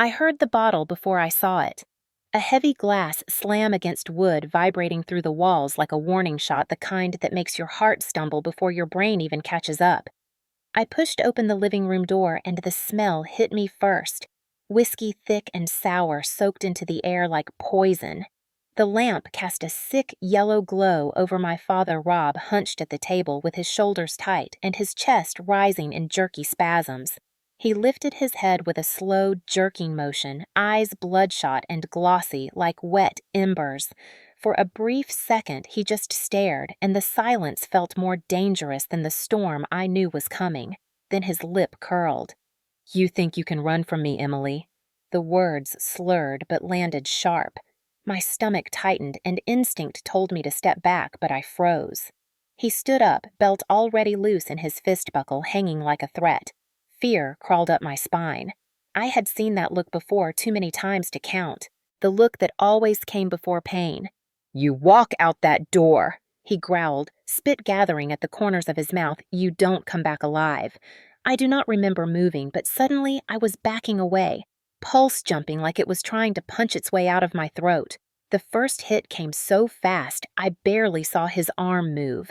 I heard the bottle before I saw it. A heavy glass slam against wood vibrating through the walls like a warning shot, the kind that makes your heart stumble before your brain even catches up. I pushed open the living room door and the smell hit me first. Whiskey thick and sour soaked into the air like poison. The lamp cast a sick yellow glow over my father Rob hunched at the table with his shoulders tight and his chest rising in jerky spasms. He lifted his head with a slow, jerking motion, eyes bloodshot and glossy like wet embers. For a brief second, he just stared, and the silence felt more dangerous than the storm I knew was coming. Then his lip curled. "You think you can run from me, Emily?" The words slurred but landed sharp. My stomach tightened, and instinct told me to step back, but I froze. He stood up, belt already loose in his fist buckle, hanging like a threat. Fear crawled up my spine. I had seen that look before too many times to count. The look that always came before pain. "You walk out that door," he growled, spit gathering at the corners of his mouth. "You don't come back alive." I do not remember moving, but suddenly I was backing away, pulse jumping like it was trying to punch its way out of my throat. The first hit came so fast, I barely saw his arm move.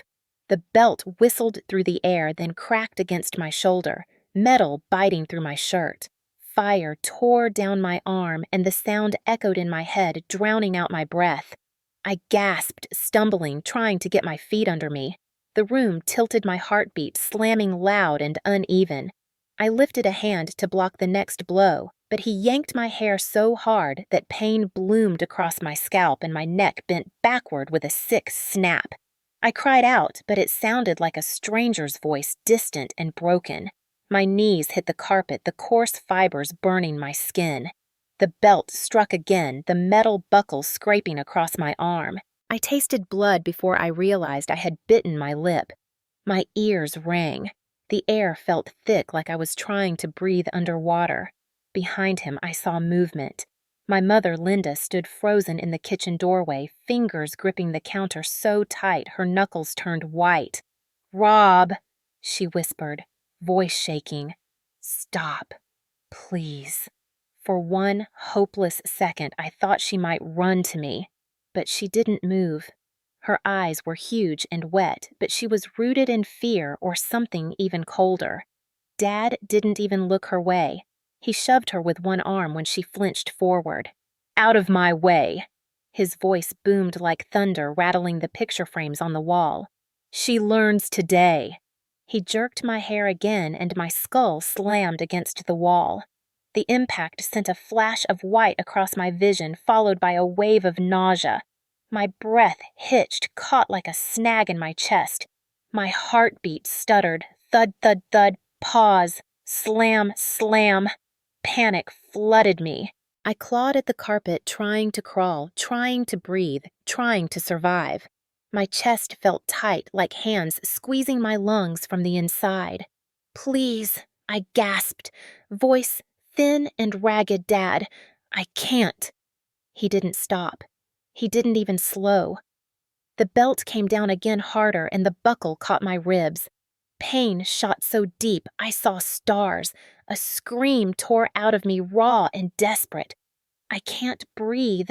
The belt whistled through the air, then cracked against my shoulder, metal biting through my shirt. Fire tore down my arm, and the sound echoed in my head, drowning out my breath. I gasped, stumbling, trying to get my feet under me. The room tilted my heartbeat, slamming loud and uneven. I lifted a hand to block the next blow, but he yanked my hair so hard that pain bloomed across my scalp and my neck bent backward with a sick snap. I cried out, but it sounded like a stranger's voice, distant and broken. My knees hit the carpet, the coarse fibers burning my skin. The belt struck again, the metal buckle scraping across my arm. I tasted blood before I realized I had bitten my lip. My ears rang. The air felt thick like I was trying to breathe underwater. Behind him, I saw movement. My mother, Linda, stood frozen in the kitchen doorway, fingers gripping the counter so tight her knuckles turned white. "Rob," she whispered, voice shaking. "Stop, please." For one hopeless second, I thought she might run to me, but she didn't move. Her eyes were huge and wet, but she was rooted in fear or something even colder. Dad didn't even look her way. He shoved her with one arm when she flinched forward. "Out of my way!" His voice boomed like thunder, rattling the picture frames on the wall. "She learns today." He jerked my hair again, and my skull slammed against the wall. The impact sent a flash of white across my vision, followed by a wave of nausea. My breath hitched, caught like a snag in my chest. My heartbeat stuttered. Thud, thud, thud. Pause. Slam, slam. Panic flooded me. I clawed at the carpet, trying to crawl, trying to breathe, trying to survive. My chest felt tight, like hands squeezing my lungs from the inside. "Please," I gasped, voice thin and ragged. "Dad, I can't." He didn't stop. He didn't even slow. The belt came down again harder, and the buckle caught my ribs. Pain shot so deep, I saw stars. A scream tore out of me, raw and desperate. "I can't breathe."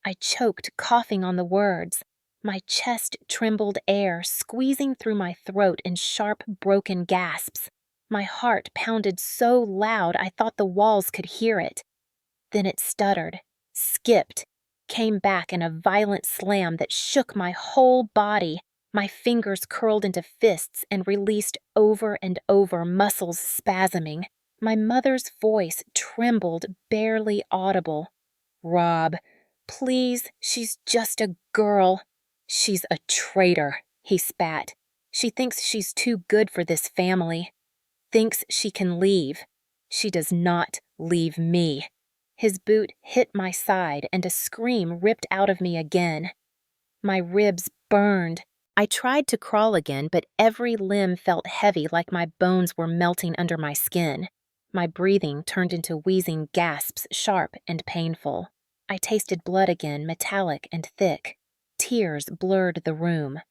I choked, coughing on the words. My chest trembled air, squeezing through my throat in sharp, broken gasps. My heart pounded so loud I thought the walls could hear it. Then it stuttered, skipped, came back in a violent slam that shook my whole body. My fingers curled into fists and released over and over, muscles spasming. My mother's voice trembled, barely audible. "Rob, please, she's just a girl." "She's a traitor," he spat. "She thinks she's too good for this family. Thinks she can leave. She does not leave me." His boot hit my side, and a scream ripped out of me again. My ribs burned. I tried to crawl again, but every limb felt heavy, like my bones were melting under my skin. My breathing turned into wheezing gasps, sharp and painful. I tasted blood again, metallic and thick. Tears blurred the room.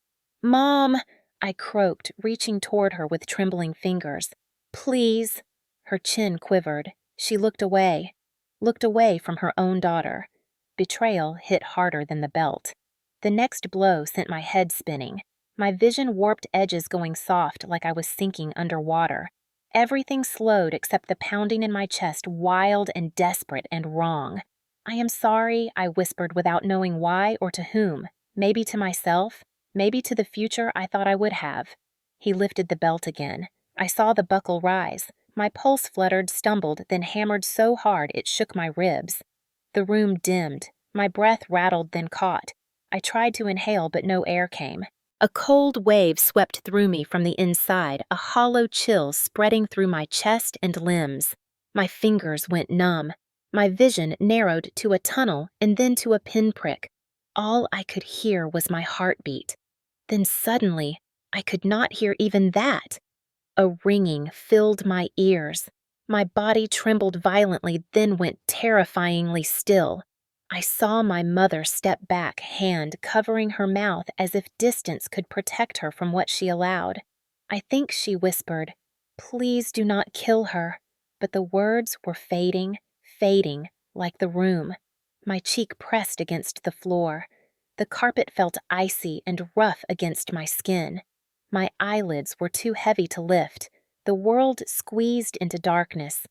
"Mom!" I croaked, reaching toward her with trembling fingers. "Please." Her chin quivered. She looked away. looked away from her own daughter. Betrayal hit harder than the belt. The next blow sent my head spinning, my vision warped edges going soft like I was sinking underwater. Everything slowed except the pounding in my chest, wild and desperate and wrong. "I am sorry," I whispered without knowing why or to whom. Maybe to myself, maybe to the future I thought I would have. He lifted the belt again. I saw the buckle rise. My pulse fluttered, stumbled, then hammered so hard it shook my ribs. The room dimmed. My breath rattled, then caught. I tried to inhale, but no air came. A cold wave swept through me from the inside, a hollow chill spreading through my chest and limbs. My fingers went numb. My vision narrowed to a tunnel and then to a pinprick. All I could hear was my heartbeat. Then suddenly, I could not hear even that. A ringing filled my ears. My body trembled violently, then went terrifyingly still. I saw my mother step back, hand covering her mouth as if distance could protect her from what she allowed. I think she whispered, "Please do not kill her." But the words were fading, fading, like the room. My cheek pressed against the floor. The carpet felt icy and rough against my skin. My eyelids were too heavy to lift. The world squeezed into darkness.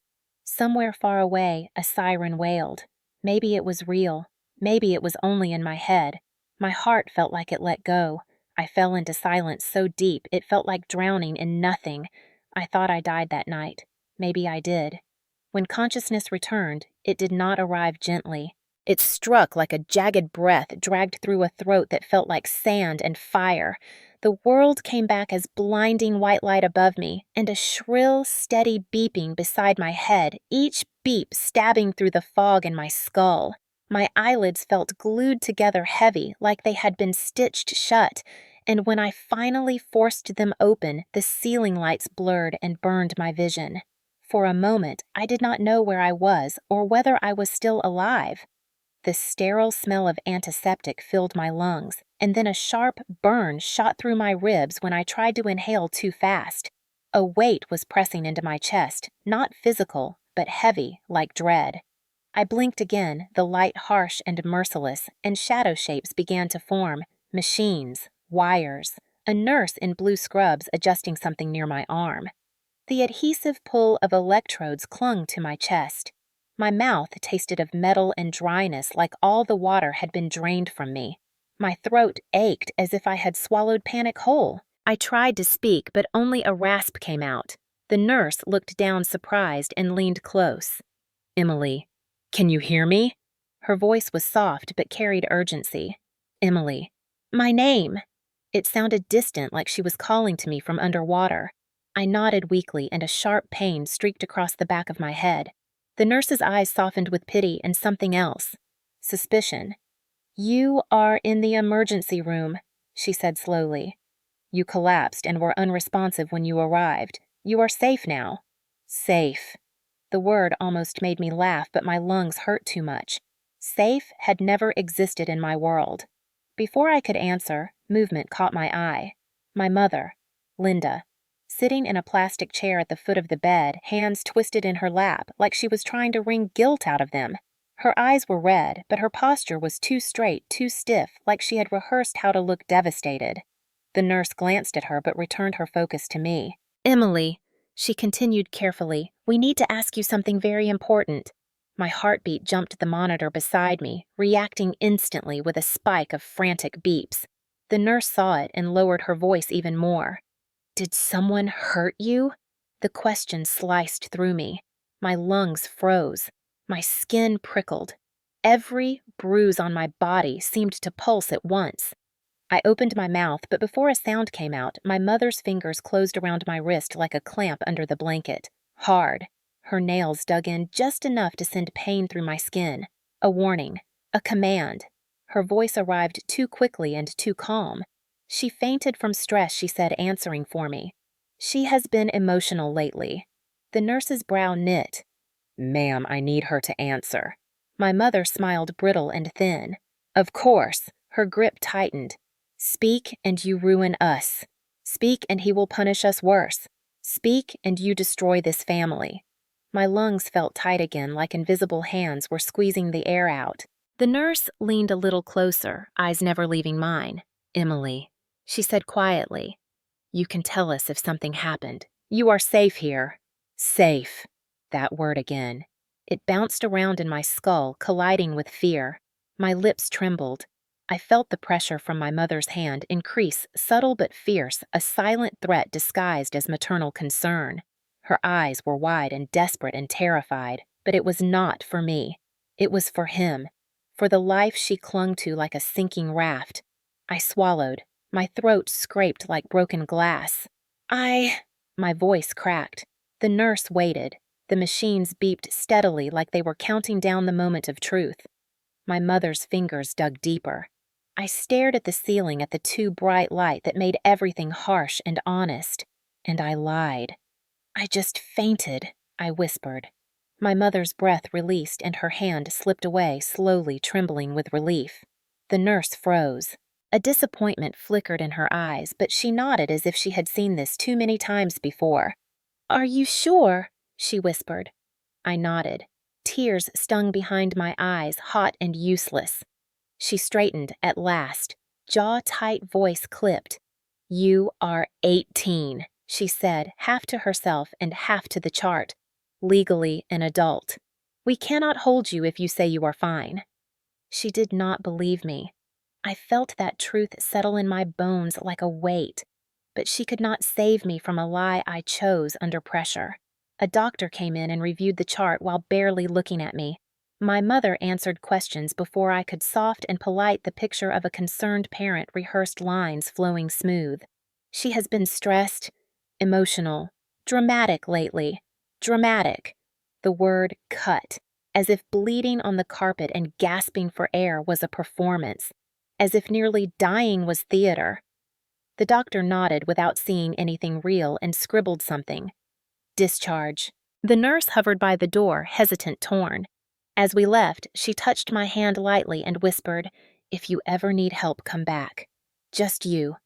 Somewhere far away, a siren wailed. Maybe it was real. Maybe it was only in my head. My heart felt like it let go. I fell into silence so deep it felt like drowning in nothing. I thought I died that night. Maybe I did. When consciousness returned, it did not arrive gently. It struck like a jagged breath dragged through a throat that felt like sand and fire. The world came back as blinding white light above me, and a shrill, steady beeping beside my head, each beep stabbing through the fog in my skull. My eyelids felt glued together heavy, like they had been stitched shut, and when I finally forced them open, the ceiling lights blurred and burned my vision. For a moment, I did not know where I was or whether I was still alive. The sterile smell of antiseptic filled my lungs, and then a sharp burn shot through my ribs when I tried to inhale too fast. A weight was pressing into my chest, not physical, but heavy, like dread. I blinked again, the light harsh and merciless, and shadow shapes began to form. Machines, wires, a nurse in blue scrubs adjusting something near my arm. The adhesive pull of electrodes clung to my chest. My mouth tasted of metal and dryness like all the water had been drained from me. My throat ached as if I had swallowed panic whole. I tried to speak, but only a rasp came out. The nurse looked down surprised and leaned close. "Emily, can you hear me?" Her voice was soft but carried urgency. "Emily." "My name." It sounded distant, like she was calling to me from underwater. I nodded weakly, and a sharp pain streaked across the back of my head. The nurse's eyes softened with pity and something else. Suspicion. "You are in the emergency room," she said slowly. "You collapsed and were unresponsive when you arrived. You are safe now." Safe. The word almost made me laugh, but my lungs hurt too much. Safe had never existed in my world. Before I could answer, movement caught my eye. My mother, Linda, sitting in a plastic chair at the foot of the bed, hands twisted in her lap, like she was trying to wring guilt out of them. Her eyes were red, but her posture was too straight, too stiff, like she had rehearsed how to look devastated. The nurse glanced at her but returned her focus to me. "Emily," she continued carefully, "we need to ask you something very important." My heartbeat jumped the monitor beside me, reacting instantly with a spike of frantic beeps. The nurse saw it and lowered her voice even more. "Did someone hurt you?" The question sliced through me. My lungs froze. My skin prickled. Every bruise on my body seemed to pulse at once. I opened my mouth, but before a sound came out, my mother's fingers closed around my wrist like a clamp under the blanket. Hard. Her nails dug in just enough to send pain through my skin. A warning. A command. Her voice arrived too quickly and too calm. She fainted from stress, she said, answering for me. "She has been emotional lately." The nurse's brow knit. "Ma'am, I need her to answer." My mother smiled brittle and thin. "Of course." Her grip tightened. "Speak and you ruin us. Speak and he will punish us worse. Speak and you destroy this family." My lungs felt tight again, like invisible hands were squeezing the air out. The nurse leaned a little closer, eyes never leaving mine. "Emily," she said quietly, "you can tell us if something happened. You are safe here." Safe. That word again. It bounced around in my skull, colliding with fear. My lips trembled. I felt the pressure from my mother's hand increase, subtle but fierce, a silent threat disguised as maternal concern. Her eyes were wide and desperate and terrified, but it was not for me. It was for him, for the life she clung to like a sinking raft. I swallowed. My throat scraped like broken glass. My voice cracked. The nurse waited. The machines beeped steadily like they were counting down the moment of truth. My mother's fingers dug deeper. I stared at the ceiling at the too bright light that made everything harsh and honest. And I lied. "I just fainted," I whispered. My mother's breath released and her hand slipped away, slowly, trembling with relief. The nurse froze. A disappointment flickered in her eyes, but she nodded as if she had seen this too many times before. "Are you sure?" she whispered. I nodded. Tears stung behind my eyes, hot and useless. She straightened at last. Jaw-tight voice clipped. "You are 18, she said, half to herself and half to the chart. "Legally an adult. We cannot hold you if you say you are fine." She did not believe me. I felt that truth settle in my bones like a weight. But she could not save me from a lie I chose under pressure. A doctor came in and reviewed the chart while barely looking at me. My mother answered questions before I could soft and polite the picture of a concerned parent rehearsed lines flowing smooth. She has been stressed, emotional, dramatic lately. Dramatic. The word cut, as if bleeding on the carpet and gasping for air was a performance, as if nearly dying was theater. The doctor nodded without seeing anything real and scribbled something. "Discharge." The nurse hovered by the door, hesitant, torn. As we left, she touched my hand lightly and whispered, "If you ever need help, come back. Just you."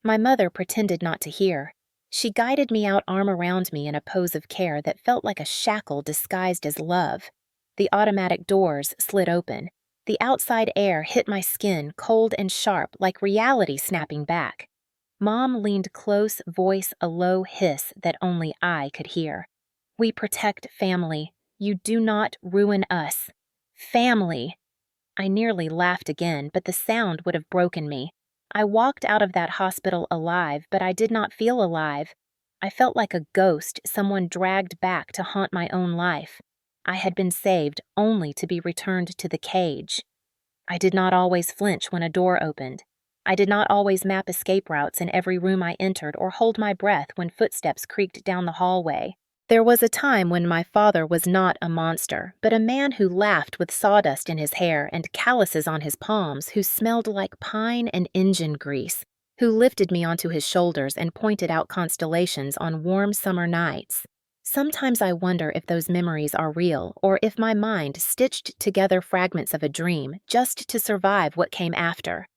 My mother pretended not to hear. She guided me out, arm around me in a pose of care that felt like a shackle disguised as love. The automatic doors slid open. The outside air hit my skin, cold and sharp, like reality snapping back. Mom leaned close, voice a low hiss that only I could hear. "We protect family. You do not ruin us. Family." I nearly laughed again, but the sound would have broken me. I walked out of that hospital alive, but I did not feel alive. I felt like a ghost someone dragged back to haunt my own life. I had been saved only to be returned to the cage. I did not always flinch when a door opened. I did not always map escape routes in every room I entered or hold my breath when footsteps creaked down the hallway. There was a time when my father was not a monster, but a man who laughed with sawdust in his hair and calluses on his palms, who smelled like pine and engine grease, who lifted me onto his shoulders and pointed out constellations on warm summer nights. Sometimes I wonder if those memories are real, or if my mind stitched together fragments of a dream just to survive what came after.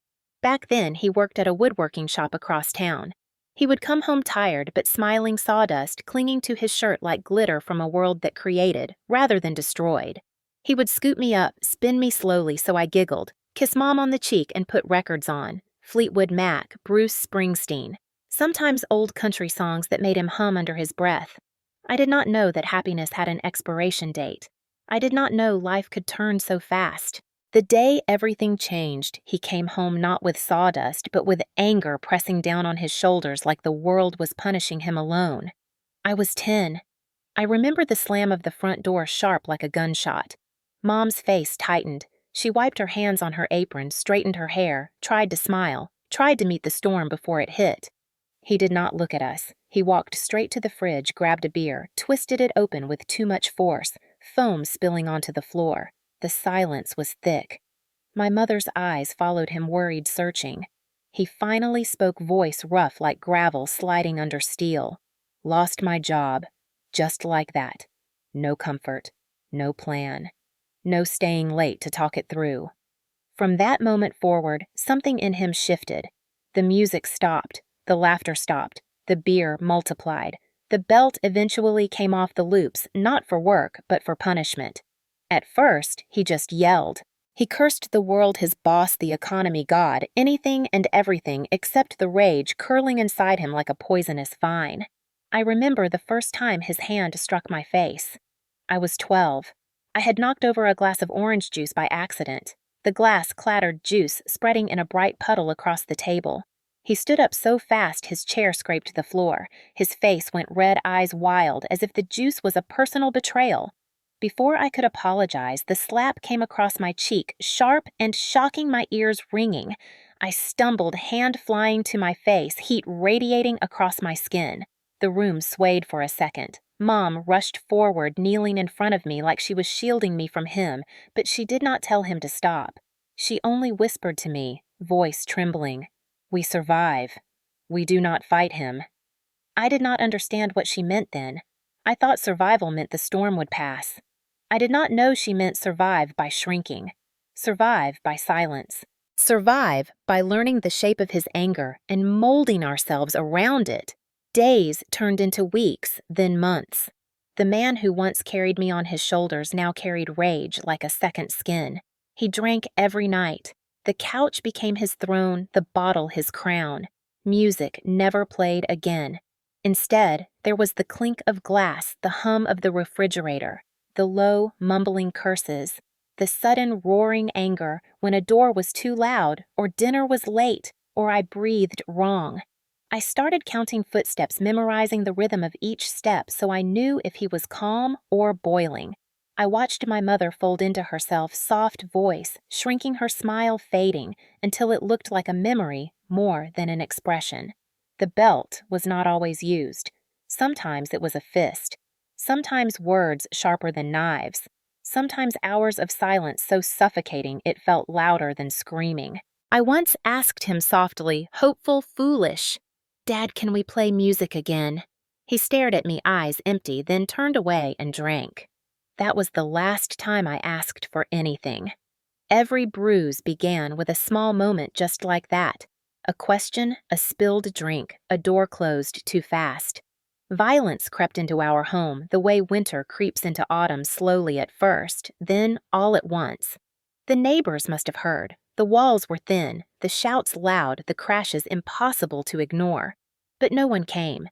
Back then, he worked at a woodworking shop across town. He would come home tired but smiling sawdust clinging to his shirt like glitter from a world that created, rather than destroyed. He would scoop me up, spin me slowly so I giggled, kiss Mom on the cheek and put records on. Fleetwood Mac, Bruce Springsteen. Sometimes old country songs that made him hum under his breath. I did not know that happiness had an expiration date. I did not know life could turn so fast. The day everything changed, he came home not with sawdust, but with anger pressing down on his shoulders like the world was punishing him alone. I was 10. I remember the slam of the front door sharp like a gunshot. Mom's face tightened. She wiped her hands on her apron, straightened her hair, tried to smile, tried to meet the storm before it hit. He did not look at us. He walked straight to the fridge, grabbed a beer, twisted it open with too much force, foam spilling onto the floor. The silence was thick. My mother's eyes followed him, worried, searching. He finally spoke, voice rough like gravel sliding under steel. "Lost my job. Just like that. No comfort. No plan. No staying late to talk it through." From that moment forward, something in him shifted. The music stopped. The laughter stopped. The beer multiplied. The belt eventually came off the loops, not for work, but for punishment. At first, he just yelled. He cursed the world, his boss, the economy, God, anything and everything except the rage curling inside him like a poisonous vine. I remember the first time his hand struck my face. I was 12. I had knocked over a glass of orange juice by accident. The glass clattered juice, spreading in a bright puddle across the table. He stood up so fast his chair scraped the floor. His face went red, eyes wild, as if the juice was a personal betrayal. Before I could apologize, the slap came across my cheek, sharp and shocking, my ears ringing. I stumbled, hand flying to my face, heat radiating across my skin. The room swayed for a second. Mom rushed forward, kneeling in front of me like she was shielding me from him, but she did not tell him to stop. She only whispered to me, voice trembling, "We survive. We do not fight him." I did not understand what she meant then. I thought survival meant the storm would pass. I did not know she meant survive by shrinking, survive by silence, survive by learning the shape of his anger and molding ourselves around it. Days turned into weeks, then months. The man who once carried me on his shoulders now carried rage like a second skin. He drank every night. The couch became his throne, the bottle his crown. Music never played again. Instead, there was the clink of glass, the hum of the refrigerator, the low, mumbling curses, the sudden roaring anger when a door was too loud, or dinner was late, or I breathed wrong. I started counting footsteps, memorizing the rhythm of each step so I knew if he was calm or boiling. I watched my mother fold into herself, soft voice, shrinking, her smile fading, until it looked like a memory more than an expression. The belt was not always used. Sometimes it was a fist. Sometimes words sharper than knives. Sometimes hours of silence so suffocating it felt louder than screaming. I once asked him softly, hopeful, foolish, "Dad, can we play music again?" He stared at me, eyes empty, then turned away and drank. That was the last time I asked for anything. Every bruise began with a small moment just like that. A question, a spilled drink, a door closed too fast. Violence crept into our home, the way winter creeps into autumn, slowly at first, then all at once. The neighbors must have heard. The walls were thin, the shouts loud, the crashes impossible to ignore. But no one came.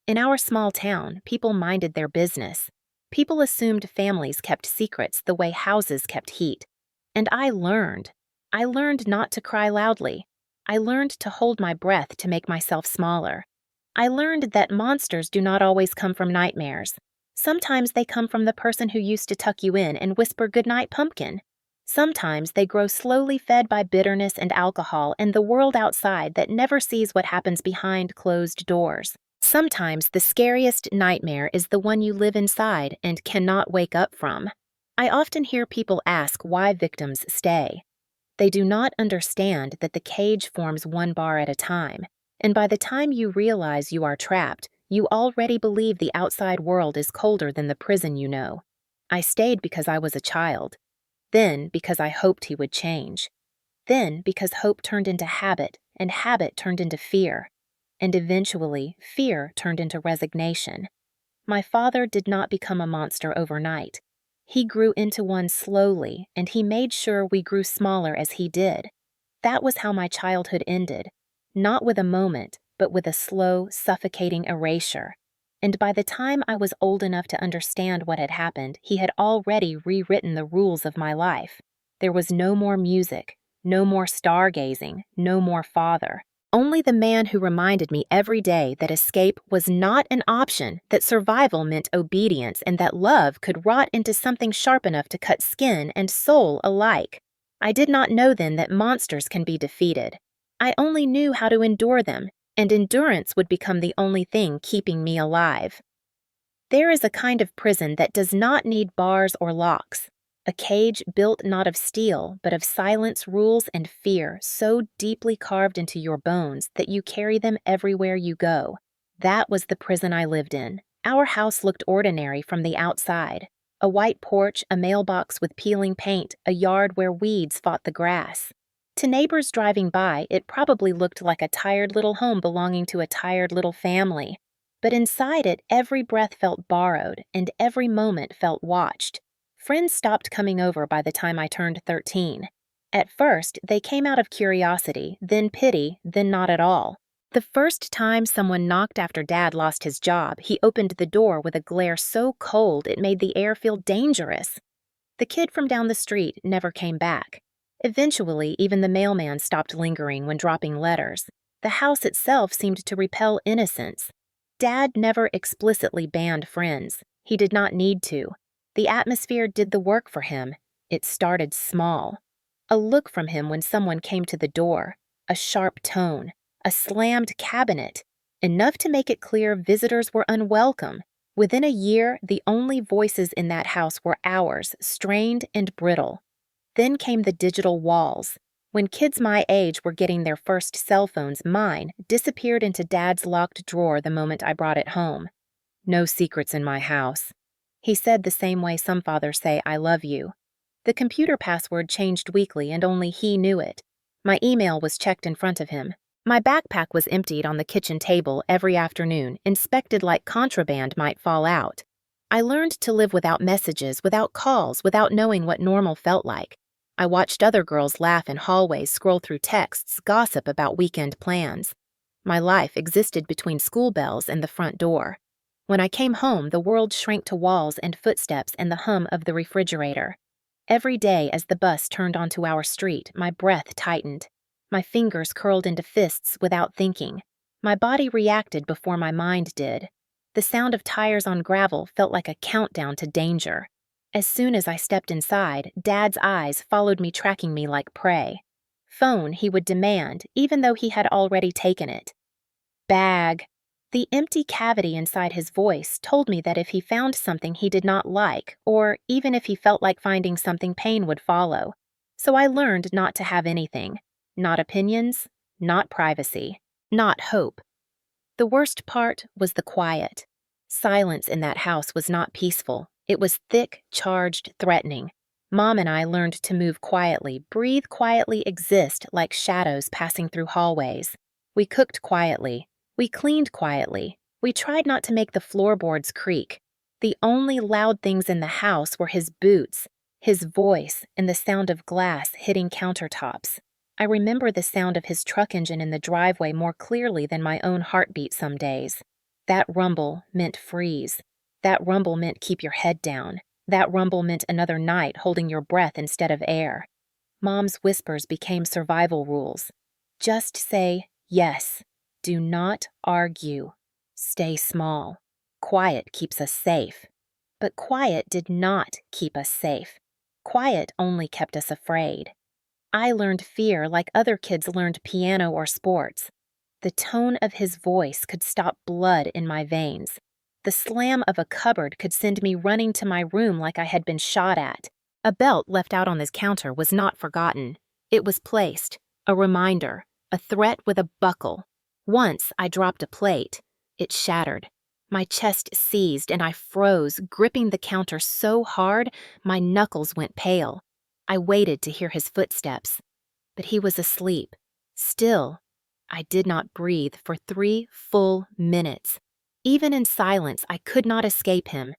In our small town, people minded their business. People assumed families kept secrets the way houses kept heat. And I learned. I learned not to cry loudly. I learned to hold my breath to make myself smaller. I learned that monsters do not always come from nightmares. Sometimes they come from the person who used to tuck you in and whisper "Goodnight, pumpkin." Sometimes they grow slowly, fed by bitterness and alcohol and the world outside that never sees what happens behind closed doors. Sometimes the scariest nightmare is the one you live inside and cannot wake up from. I often hear people ask why victims stay. They do not understand that the cage forms one bar at a time, and by the time you realize you are trapped, you already believe the outside world is colder than the prison you know. I stayed because I was a child. Then because I hoped he would change. Then because hope turned into habit, and habit turned into fear. And eventually, fear turned into resignation. My father did not become a monster overnight. He grew into one slowly, and he made sure we grew smaller as he did. That was how my childhood ended, not with a moment, but with a slow, suffocating erasure. And by the time I was old enough to understand what had happened, he had already rewritten the rules of my life. There was no more music, no more stargazing, no more father. Only the man who reminded me every day that escape was not an option, that survival meant obedience, and that love could rot into something sharp enough to cut skin and soul alike. I did not know then that monsters can be defeated. I only knew how to endure them, and endurance would become the only thing keeping me alive. There is a kind of prison that does not need bars or locks. A cage built not of steel, but of silence, rules, and fear, so deeply carved into your bones that you carry them everywhere you go. That was the prison I lived in. Our house looked ordinary from the outside. A white porch, a mailbox with peeling paint, a yard where weeds fought the grass. To neighbors driving by, it probably looked like a tired little home belonging to a tired little family. But inside it, every breath felt borrowed, and every moment felt watched. Friends stopped coming over by the time I turned 13. At first, they came out of curiosity, then pity, then not at all. The first time someone knocked after Dad lost his job, he opened the door with a glare so cold it made the air feel dangerous. The kid from down the street never came back. Eventually, even the mailman stopped lingering when dropping letters. The house itself seemed to repel innocence. Dad never explicitly banned friends. He did not need to. The atmosphere did the work for him. It started small. A look from him when someone came to the door, a sharp tone, a slammed cabinet, enough to make it clear visitors were unwelcome. Within a year, the only voices in that house were ours, strained and brittle. Then came the digital walls. When kids my age were getting their first cell phones, mine disappeared into Dad's locked drawer the moment I brought it home. No secrets in my house. He said the same way some fathers say, "I love you." The computer password changed weekly and only he knew it. My email was checked in front of him. My backpack was emptied on the kitchen table every afternoon, inspected like contraband might fall out. I learned to live without messages, without calls, without knowing what normal felt like. I watched other girls laugh in hallways, scroll through texts, gossip about weekend plans. My life existed between school bells and the front door. When I came home, the world shrank to walls and footsteps and the hum of the refrigerator. Every day as the bus turned onto our street, my breath tightened. My fingers curled into fists without thinking. My body reacted before my mind did. The sound of tires on gravel felt like a countdown to danger. As soon as I stepped inside, Dad's eyes followed me, tracking me like prey. Phone, he would demand, even though he had already taken it. Bag. The empty cavity inside his voice told me that if he found something he did not like, or even if he felt like finding something, pain would follow. So I learned not to have anything. Not opinions, not privacy, not hope. The worst part was the quiet. Silence in that house was not peaceful. It was thick, charged, threatening. Mom and I learned to move quietly, breathe quietly, exist like shadows passing through hallways. We cooked quietly. We cleaned quietly. We tried not to make the floorboards creak. The only loud things in the house were his boots, his voice, and the sound of glass hitting countertops. I remember the sound of his truck engine in the driveway more clearly than my own heartbeat some days. That rumble meant freeze. That rumble meant keep your head down. That rumble meant another night holding your breath instead of air. Mom's whispers became survival rules. Just say yes. Do not argue. Stay small. Quiet keeps us safe. But quiet did not keep us safe. Quiet only kept us afraid. I learned fear like other kids learned piano or sports. The tone of his voice could stop blood in my veins. The slam of a cupboard could send me running to my room like I had been shot at. A belt left out on his counter was not forgotten. It was placed, a reminder, a threat with a buckle. Once I dropped a plate. It shattered. My chest seized and I froze, gripping the counter so hard my knuckles went pale. I waited to hear his footsteps, but he was asleep. Still, I did not breathe for 3 full minutes. Even in silence, I could not escape him.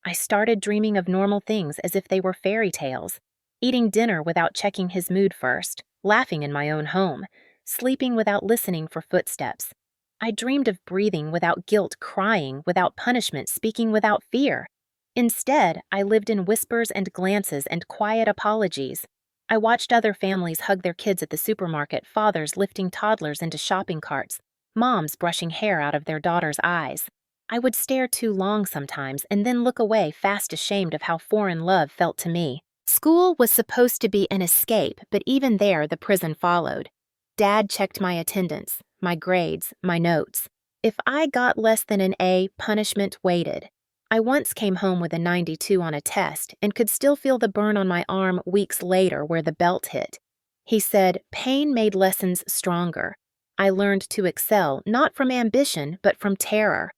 I started dreaming of normal things as if they were fairy tales, eating dinner without checking his mood first, laughing in my own home, sleeping without listening for footsteps. I dreamed of breathing without guilt, crying without punishment, speaking without fear. Instead, I lived in whispers and glances and quiet apologies. I watched other families hug their kids at the supermarket, fathers lifting toddlers into shopping carts, moms brushing hair out of their daughters' eyes. I would stare too long sometimes and then look away, fast ashamed of how foreign love felt to me. School was supposed to be an escape, but even there the prison followed. Dad checked my attendance, my grades, my notes. If I got less than an A, punishment waited. I once came home with a 92 on a test and could still feel the burn on my arm weeks later where the belt hit. He said, pain made lessons stronger. I learned to excel, not from ambition, but from terror.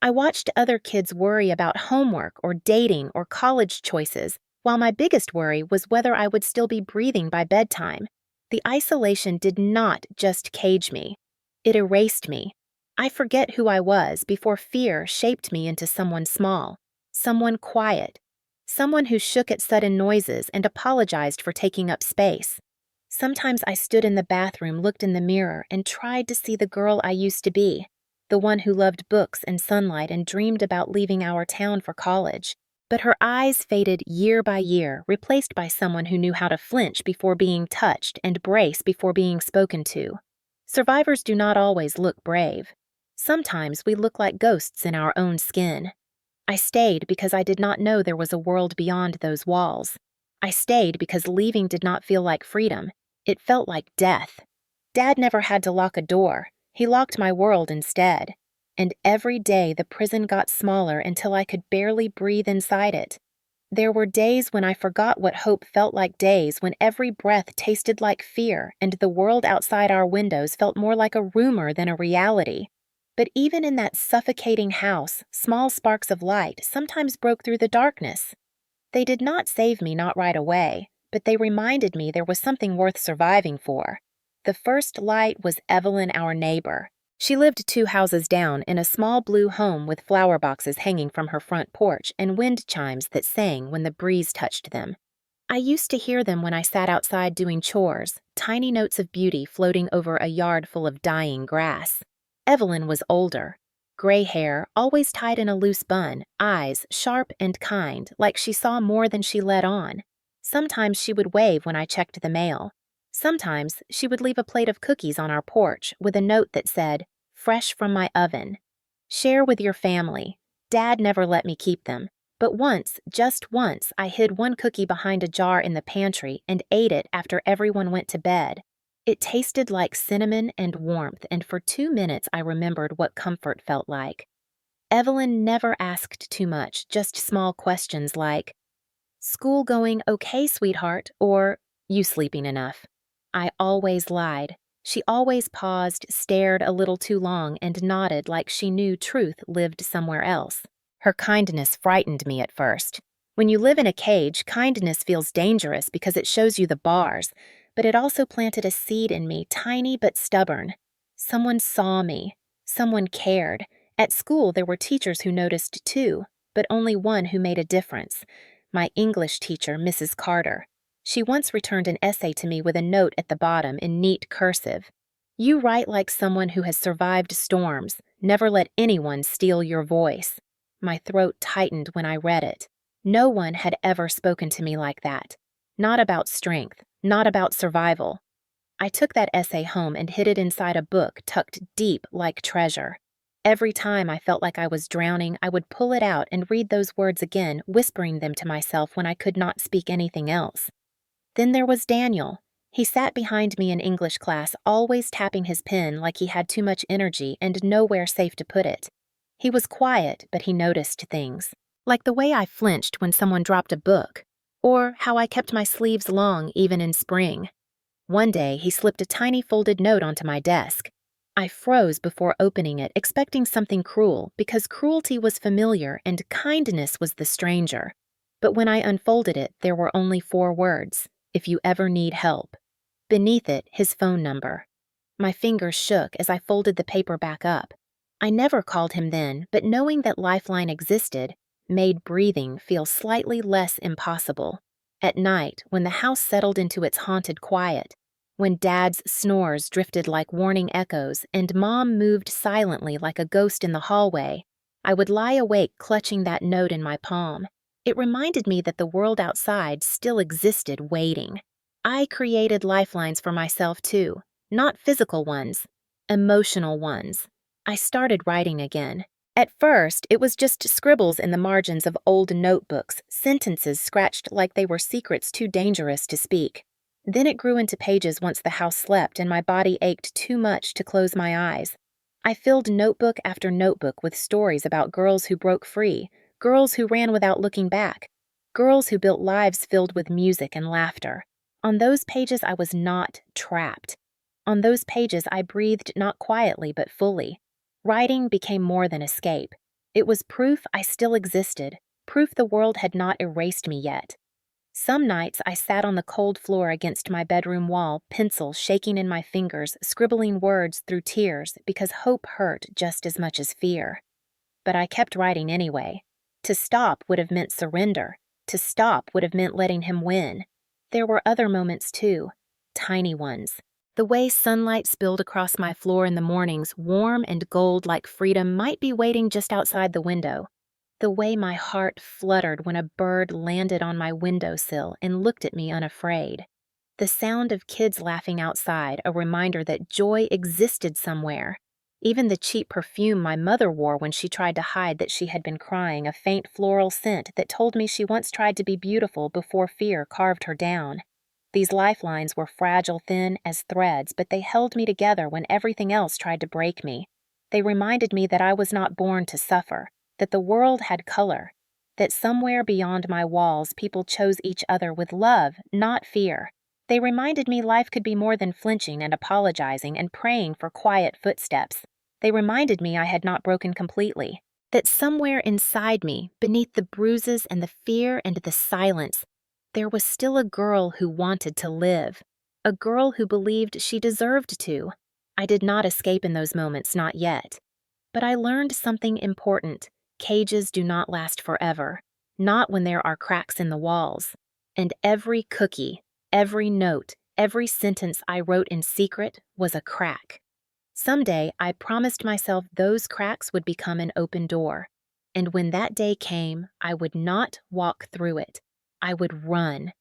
I watched other kids worry about homework or dating or college choices, while my biggest worry was whether I would still be breathing by bedtime. The isolation did not just cage me. It erased me. I forget who I was before fear shaped me into someone small, someone quiet, someone who shook at sudden noises and apologized for taking up space. Sometimes I stood in the bathroom, looked in the mirror, and tried to see the girl I used to be, the one who loved books and sunlight and dreamed about leaving our town for college. But her eyes faded year by year, replaced by someone who knew how to flinch before being touched and brace before being spoken to. Survivors do not always look brave. Sometimes we look like ghosts in our own skin. I stayed because I did not know there was a world beyond those walls. I stayed because leaving did not feel like freedom. It felt like death. Dad never had to lock a door. He locked my world instead. And every day the prison got smaller until I could barely breathe inside it. There were days when I forgot what hope felt like, days when every breath tasted like fear and the world outside our windows felt more like a rumor than a reality. But even in that suffocating house, small sparks of light sometimes broke through the darkness. They did not save me, not right away, but they reminded me there was something worth surviving for. The first light was Evelyn, our neighbor. She lived 2 houses down in a small blue home with flower boxes hanging from her front porch and wind chimes that sang when the breeze touched them. I used to hear them when I sat outside doing chores, tiny notes of beauty floating over a yard full of dying grass. Evelyn was older. Gray hair, always tied in a loose bun, eyes sharp and kind, like she saw more than she let on. Sometimes she would wave when I checked the mail. Sometimes she would leave a plate of cookies on our porch with a note that said, "Fresh from my oven. Share with your family. Dad never let me keep them. But once, just once, I hid one cookie behind a jar in the pantry and ate it after everyone went to bed. It tasted like cinnamon and warmth, and for 2 minutes I remembered what comfort felt like." Evelyn never asked too much, just small questions like, "School going okay, sweetheart?" or "You sleeping enough?" I always lied. She always paused, stared a little too long, and nodded like she knew truth lived somewhere else. Her kindness frightened me at first. When you live in a cage, kindness feels dangerous because it shows you the bars, but it also planted a seed in me, tiny but stubborn. Someone saw me. Someone cared. At school, there were teachers who noticed too, but only one who made a difference. My English teacher, Mrs. Carter. She once returned an essay to me with a note at the bottom in neat cursive. "You write like someone who has survived storms. Never let anyone steal your voice." My throat tightened when I read it. No one had ever spoken to me like that. Not about strength, not about survival. I took that essay home and hid it inside a book tucked deep like treasure. Every time I felt like I was drowning, I would pull it out and read those words again, whispering them to myself when I could not speak anything else. Then there was Daniel. He sat behind me in English class, always tapping his pen like he had too much energy and nowhere safe to put it. He was quiet, but he noticed things, like the way I flinched when someone dropped a book, or how I kept my sleeves long even in spring. One day, he slipped a tiny folded note onto my desk. I froze before opening it, expecting something cruel, because cruelty was familiar and kindness was the stranger. But when I unfolded it, there were only 4 words. "If you ever need help." Beneath it, his phone number. My fingers shook as I folded the paper back up. I never called him then, but knowing that Lifeline existed made breathing feel slightly less impossible. At night, when the house settled into its haunted quiet, when Dad's snores drifted like warning echoes and Mom moved silently like a ghost in the hallway, I would lie awake clutching that note in my palm. It reminded me that the world outside still existed, waiting. I created lifelines for myself too, not physical ones, emotional ones. I started writing again. At first, it was just scribbles in the margins of old notebooks, sentences scratched like they were secrets too dangerous to speak. Then it grew into pages once the house slept and my body ached too much to close my eyes. I filled notebook after notebook with stories about girls who broke free, girls who ran without looking back, girls who built lives filled with music and laughter. On those pages, I was not trapped. On those pages, I breathed not quietly but fully. Writing became more than escape. It was proof I still existed, proof the world had not erased me yet. Some nights I sat on the cold floor against my bedroom wall, pencil shaking in my fingers, scribbling words through tears because hope hurt just as much as fear. But I kept writing anyway. To stop would have meant surrender. To stop would have meant letting him win. There were other moments too, tiny ones. The way sunlight spilled across my floor in the mornings, warm and gold like freedom, might be waiting just outside the window. The way my heart fluttered when a bird landed on my windowsill and looked at me unafraid. The sound of kids laughing outside, a reminder that joy existed somewhere. Even the cheap perfume my mother wore when she tried to hide that she had been crying, a faint floral scent that told me she once tried to be beautiful before fear carved her down. These lifelines were fragile, thin as threads, but they held me together when everything else tried to break me. They reminded me that I was not born to suffer, that the world had color, that somewhere beyond my walls people chose each other with love, not fear. They reminded me life could be more than flinching and apologizing and praying for quiet footsteps. They reminded me I had not broken completely, that somewhere inside me, beneath the bruises and the fear and the silence, there was still a girl who wanted to live, a girl who believed she deserved to. I did not escape in those moments, not yet. But I learned something important. Cages do not last forever, not when there are cracks in the walls. And every cookie, every note, every sentence I wrote in secret was a crack. Someday, I promised myself those cracks would become an open door. And when that day came, I would not walk through it. I would run.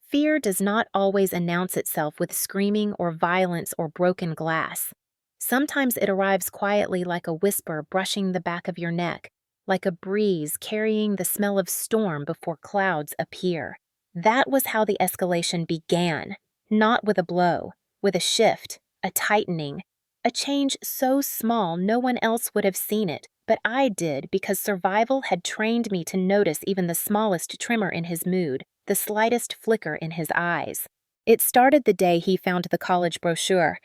Fear does not always announce itself with screaming or violence or broken glass. Sometimes it arrives quietly like a whisper brushing the back of your neck, like a breeze carrying the smell of storm before clouds appear. That was how the escalation began, not with a blow, with a shift, a tightening, a change so small no one else would have seen it, but I did because survival had trained me to notice even the smallest tremor in his mood, the slightest flicker in his eyes. It started the day he found the college brochure.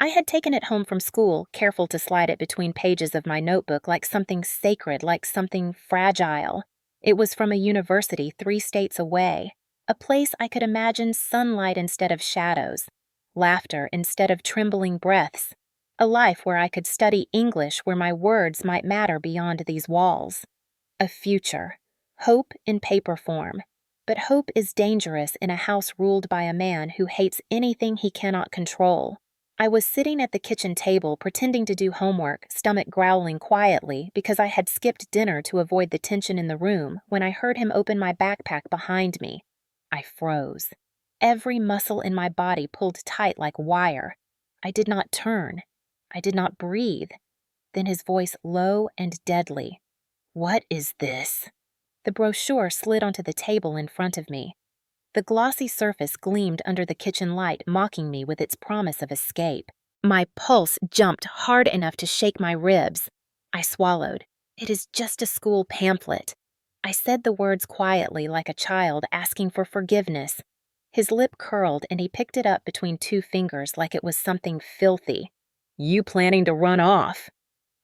I had taken it home from school, careful to slide it between pages of my notebook like something sacred, like something fragile. It was from a university 3 states away, a place I could imagine sunlight instead of shadows, laughter instead of trembling breaths, a life where I could study English, where my words might matter beyond these walls. A future. Hope in paper form. But hope is dangerous in a house ruled by a man who hates anything he cannot control. I was sitting at the kitchen table pretending to do homework, stomach growling quietly because I had skipped dinner to avoid the tension in the room, when I heard him open my backpack behind me. I froze. Every muscle in my body pulled tight like wire. I did not turn. I did not breathe. Then his voice low and deadly. "What is this?" The brochure slid onto the table in front of me. The glossy surface gleamed under the kitchen light, mocking me with its promise of escape. My pulse jumped hard enough to shake my ribs. I swallowed. "It is just a school pamphlet." I said the words quietly, like a child asking for forgiveness. His lip curled and he picked it up between 2 fingers like it was something filthy. "You planning to run off?"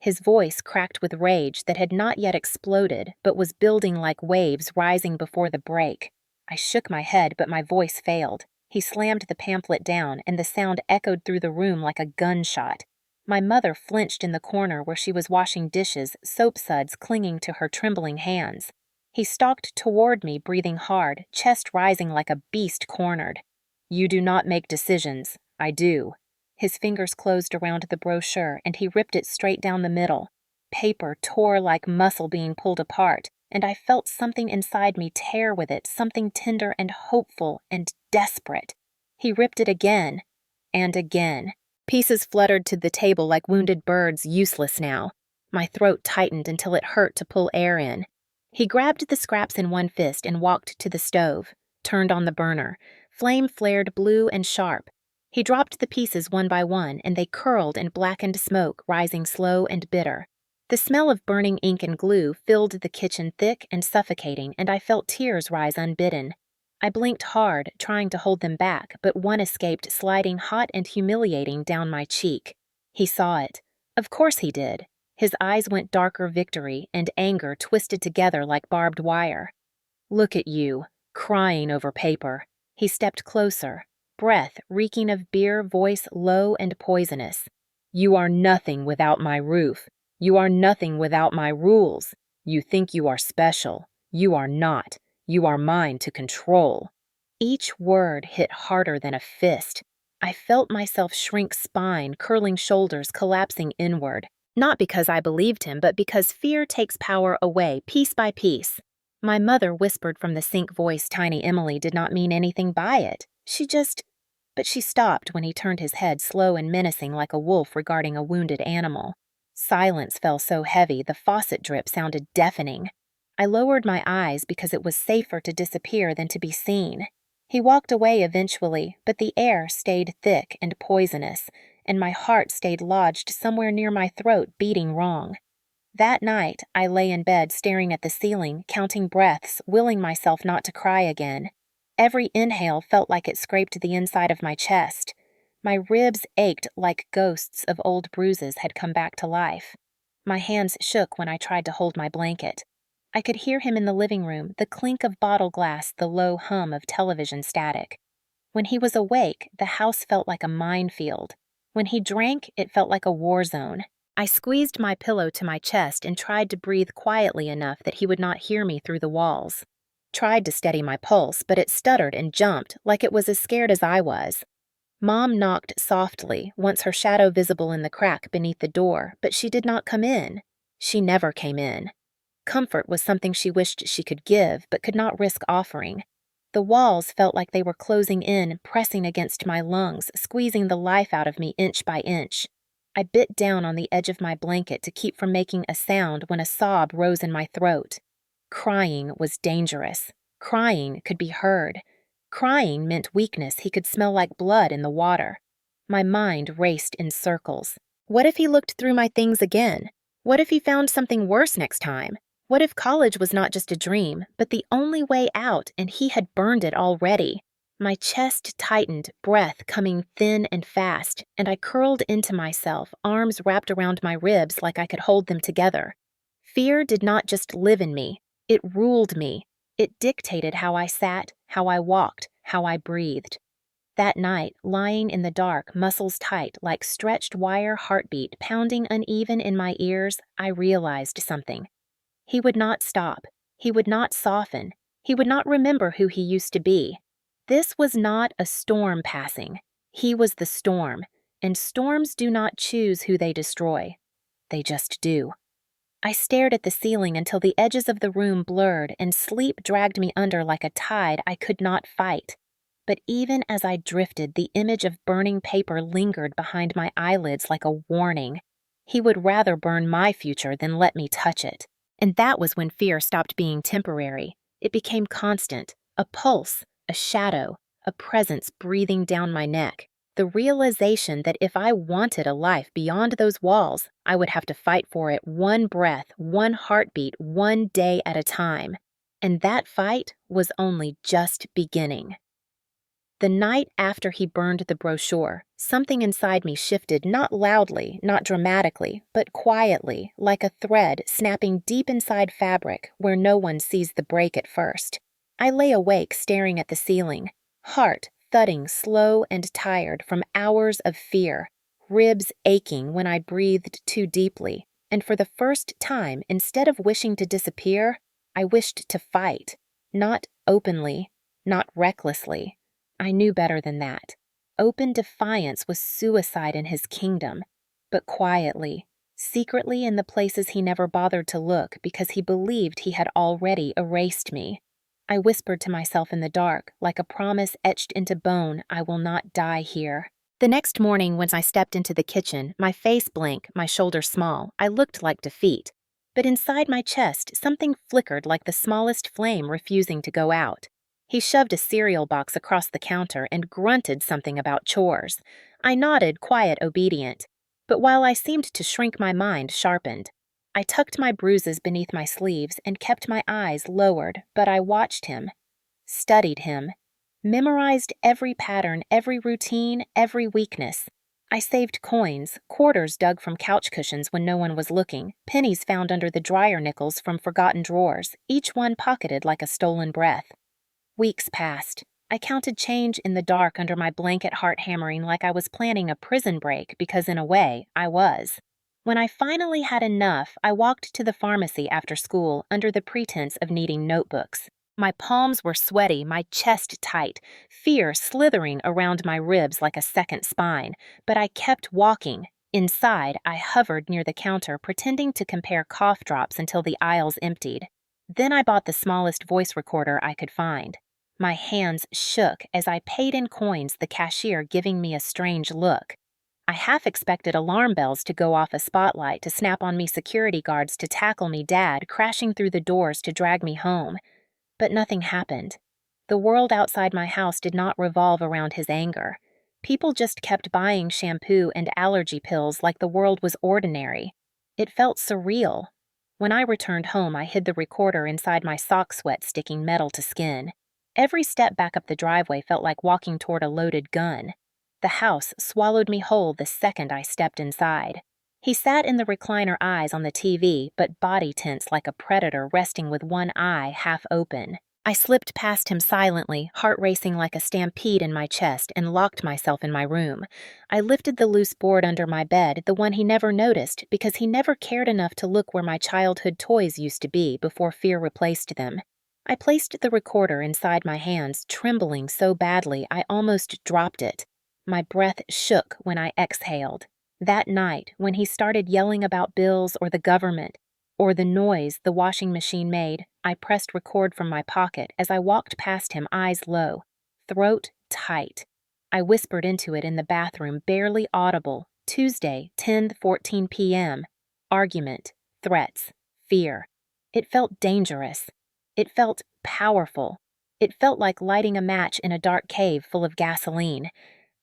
His voice cracked with rage that had not yet exploded, but was building like waves rising before the break. I shook my head, but my voice failed. He slammed the pamphlet down, and the sound echoed through the room like a gunshot. My mother flinched in the corner where she was washing dishes, soap suds clinging to her trembling hands. He stalked toward me, breathing hard, chest rising like a beast cornered. "You do not make decisions. I do." His fingers closed around the brochure, and he ripped it straight down the middle. Paper tore like muscle being pulled apart, and I felt something inside me tear with it, something tender and hopeful and desperate. He ripped it again, and again. Pieces fluttered to the table like wounded birds, useless now. My throat tightened until it hurt to pull air in. He grabbed the scraps in one fist and walked to the stove, turned on the burner. Flame flared blue and sharp. He dropped the pieces one by one, and they curled in blackened smoke, rising slow and bitter. The smell of burning ink and glue filled the kitchen thick and suffocating, and I felt tears rise unbidden. I blinked hard, trying to hold them back, but one escaped, sliding hot and humiliating down my cheek. He saw it. Of course he did. His eyes went darker victory, and anger twisted together like barbed wire. "Look at you. crying over paper. He stepped closer, breath reeking of beer, voice low and poisonous. You are nothing without my roof. You are nothing without my rules. You think you are special. You are not. You are mine to control. Each word hit harder than a fist. I felt myself shrink, spine, curling shoulders, collapsing inward. Not because I believed him, but because fear takes power away, piece by piece. My mother whispered from the sink voice tiny Emily did not mean anything by it. But she stopped when he turned his head slow and menacing like a wolf regarding a wounded animal. Silence fell so heavy the faucet drip sounded deafening. I lowered my eyes because it was safer to disappear than to be seen. He walked away eventually, but the air stayed thick and poisonous, and my heart stayed lodged somewhere near my throat, beating wrong. That night, I lay in bed staring at the ceiling, counting breaths, willing myself not to cry again. Every inhale felt like it scraped the inside of my chest. My ribs ached like ghosts of old bruises had come back to life. My hands shook when I tried to hold my blanket. I could hear him in the living room, the clink of bottle glass, the low hum of television static. When he was awake, the house felt like a minefield. When he drank, it felt like a war zone. I squeezed my pillow to my chest and tried to breathe quietly enough that he would not hear me through the walls. Tried to steady my pulse, but it stuttered and jumped like it was as scared as I was. Mom knocked softly, once her shadow visible in the crack beneath the door, but she did not come in. She never came in. Comfort was something she wished she could give, but could not risk offering. The walls felt like they were closing in, pressing against my lungs, squeezing the life out of me inch by inch. I bit down on the edge of my blanket to keep from making a sound when a sob rose in my throat. Crying was dangerous. Crying could be heard. Crying meant weakness. He could smell like blood in the water. My mind raced in circles. What if he looked through my things again? What if he found something worse next time? What if college was not just a dream, but the only way out, and he had burned it already? My chest tightened, breath coming thin and fast, and I curled into myself, arms wrapped around my ribs like I could hold them together. Fear did not just live in me. It ruled me. It dictated how I sat, how I walked, how I breathed. That night, lying in the dark, muscles tight like stretched wire, heartbeat pounding uneven in my ears, I realized something. He would not stop. He would not soften. He would not remember who he used to be. This was not a storm passing. He was the storm, and storms do not choose who they destroy. They just do. I stared at the ceiling until the edges of the room blurred and sleep dragged me under like a tide I could not fight. But even as I drifted, the image of burning paper lingered behind my eyelids like a warning. He would rather burn my future than let me touch it. And that was when fear stopped being temporary. It became constant, a pulse, a shadow, a presence breathing down my neck. The realization that if I wanted a life beyond those walls, I would have to fight for it one breath, one heartbeat, one day at a time. And that fight was only just beginning. The night after he burned the brochure, something inside me shifted not loudly, not dramatically, but quietly, like a thread snapping deep inside fabric where no one sees the break at first. I lay awake staring at the ceiling, heart thudding slow and tired from hours of fear, ribs aching when I breathed too deeply, and for the first time, instead of wishing to disappear, I wished to fight. Not openly, not recklessly. I knew better than that. Open defiance was suicide in his kingdom, but quietly, secretly in the places he never bothered to look because he believed he had already erased me. I whispered to myself in the dark, like a promise etched into bone, I will not die here. The next morning, when I stepped into the kitchen, my face blank, my shoulders small, I looked like defeat. But inside my chest, something flickered like the smallest flame refusing to go out. He shoved a cereal box across the counter and grunted something about chores. I nodded, quiet, obedient. But while I seemed to shrink, my mind sharpened. I tucked my bruises beneath my sleeves and kept my eyes lowered, but I watched him, studied him, memorized every pattern, every routine, every weakness. I saved coins, quarters dug from couch cushions when no one was looking, pennies found under the dryer nickels from forgotten drawers, each one pocketed like a stolen breath. Weeks passed. I counted change in the dark under my blanket, heart hammering like I was planning a prison break because, in a way, I was. When I finally had enough, I walked to the pharmacy after school under the pretense of needing notebooks. My palms were sweaty, my chest tight, fear slithering around my ribs like a second spine, but I kept walking. Inside, I hovered near the counter, pretending to compare cough drops until the aisles emptied. Then I bought the smallest voice recorder I could find. My hands shook as I paid in coins, the cashier giving me a strange look. I half expected alarm bells to go off, a spotlight to snap on me, security guards to tackle me, Dad crashing through the doors to drag me home. But nothing happened. The world outside my house did not revolve around his anger. People just kept buying shampoo and allergy pills like the world was ordinary. It felt surreal. When I returned home, I hid the recorder inside my sock sweat, sticking metal to skin. Every step back up the driveway felt like walking toward a loaded gun. The house swallowed me whole the second I stepped inside. He sat in the recliner, eyes on the TV, but body tense like a predator resting with one eye half open. I slipped past him silently, heart racing like a stampede in my chest, and locked myself in my room. I lifted the loose board under my bed, the one he never noticed, because he never cared enough to look where my childhood toys used to be before fear replaced them. I placed the recorder inside my hands, trembling so badly I almost dropped it. My breath shook when I exhaled. That night, when he started yelling about bills or the government, or the noise the washing machine made, I pressed record from my pocket as I walked past him, eyes low, throat tight. I whispered into it in the bathroom, barely audible. Tuesday, 10:14 p.m. Argument, threats, fear. It felt dangerous. It felt powerful. It felt like lighting a match in a dark cave full of gasoline.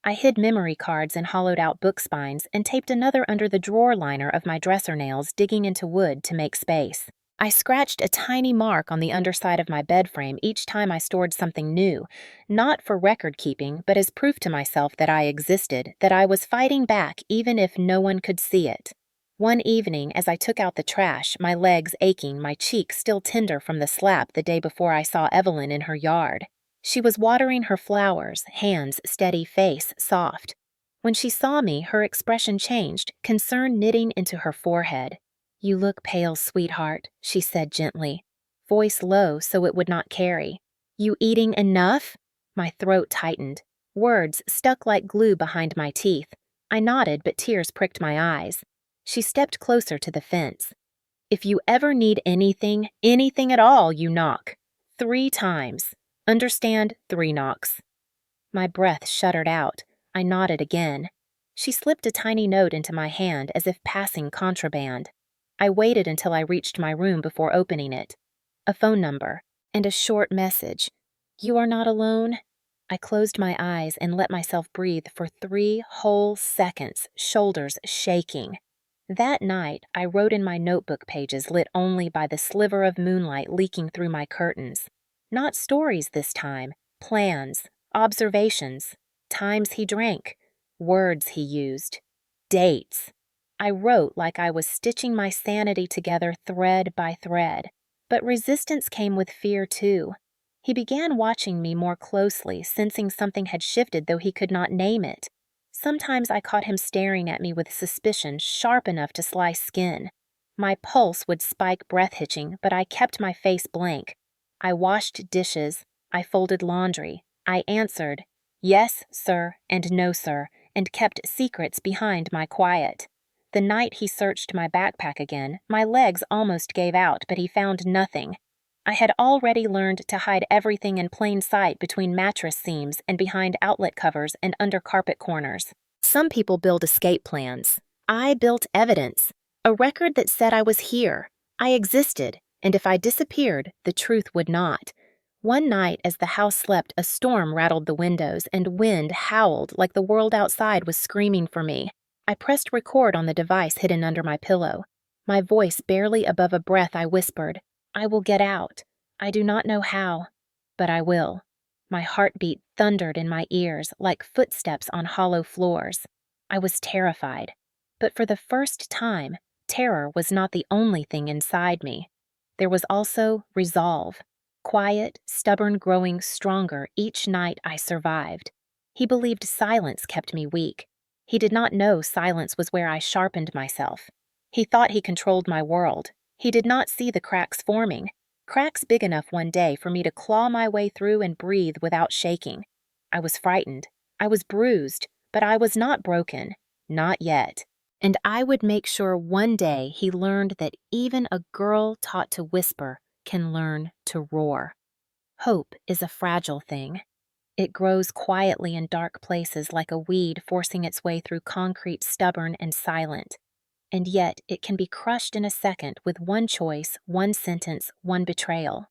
I hid memory cards in hollowed-out book spines and taped another under the drawer liner of my dresser nails, digging into wood to make space. I scratched a tiny mark on the underside of my bed frame each time I stored something new, not for record-keeping, but as proof to myself that I existed, that I was fighting back even if no one could see it. One evening, as I took out the trash, my legs aching, my cheeks still tender from the slap the day before I saw Evelyn in her yard. She was watering her flowers, hands steady, face soft. When she saw me, her expression changed, concern knitting into her forehead. "You look pale, sweetheart," she said gently, voice low so it would not carry. "You eating enough?" My throat tightened. Words stuck like glue behind my teeth. I nodded, but tears pricked my eyes. She stepped closer to the fence. "If you ever need anything, anything at all, you knock. 3 times. Understand? 3 knocks." My breath shuddered out. I nodded again. She slipped a tiny note into my hand as if passing contraband. I waited until I reached my room before opening it. A phone number and a short message. "You are not alone?" I closed my eyes and let myself breathe for 3 whole seconds, shoulders shaking. That night, I wrote in my notebook pages, lit only by the sliver of moonlight leaking through my curtains. Not stories this time, plans, observations, times he drank, words he used, dates. I wrote like I was stitching my sanity together thread by thread, but resistance came with fear too. He began watching me more closely, sensing something had shifted though he could not name it. Sometimes I caught him staring at me with suspicion sharp enough to slice skin. My pulse would spike, breath hitching, but I kept my face blank. I washed dishes. I folded laundry. I answered, "Yes, sir," and "No, sir," and kept secrets behind my quiet. The night he searched my backpack again, my legs almost gave out, but he found nothing. I had already learned to hide everything in plain sight between mattress seams and behind outlet covers and under carpet corners. Some people build escape plans. I built evidence. A record that said I was here. I existed, and if I disappeared, the truth would not. One night, as the house slept, a storm rattled the windows and wind howled like the world outside was screaming for me. I pressed record on the device hidden under my pillow. My voice barely above a breath, I whispered, "I will get out. I do not know how, but I will." My heartbeat thundered in my ears like footsteps on hollow floors. I was terrified. But for the first time, terror was not the only thing inside me. There was also resolve. quiet, stubborn, growing stronger each night I survived. He believed silence kept me weak. He did not know silence was where I sharpened myself. He thought he controlled my world. He did not see the cracks forming, cracks big enough one day for me to claw my way through and breathe without shaking. I was frightened. I was bruised, but I was not broken. Not yet. And I would make sure one day he learned that even a girl taught to whisper can learn to roar. Hope is a fragile thing. It grows quietly in dark places like a weed forcing its way through concrete, stubborn and silent. And yet it can be crushed in a second with one choice, one sentence, one betrayal.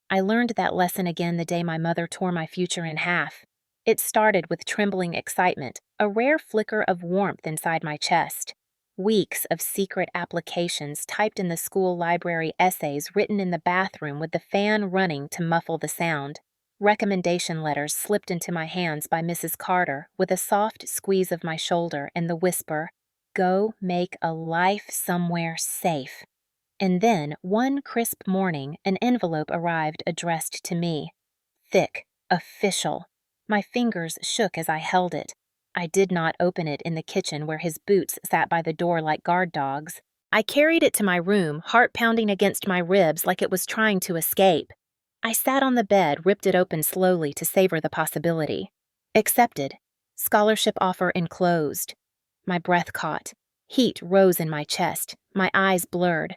I learned that lesson again the day my mother tore my future in half. It started with trembling excitement, a rare flicker of warmth inside my chest. Weeks of secret applications typed in the school library, essays written in the bathroom with the fan running to muffle the sound. Recommendation letters slipped into my hands by Mrs. Carter with a soft squeeze of my shoulder and the whisper, "Go make a life somewhere safe." And then, one crisp morning, an envelope arrived addressed to me. Thick, official. My fingers shook as I held it. I did not open it in the kitchen where his boots sat by the door like guard dogs. I carried it to my room, heart pounding against my ribs like it was trying to escape. I sat on the bed, ripped it open slowly to savor the possibility. Accepted. Scholarship offer enclosed. My breath caught. Heat rose in my chest. My eyes blurred.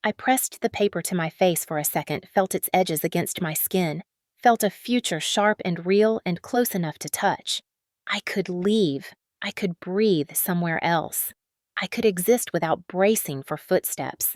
I pressed the paper to my face for a second, felt its edges against my skin, felt a future sharp and real and close enough to touch. I could leave. I could breathe somewhere else. I could exist without bracing for footsteps.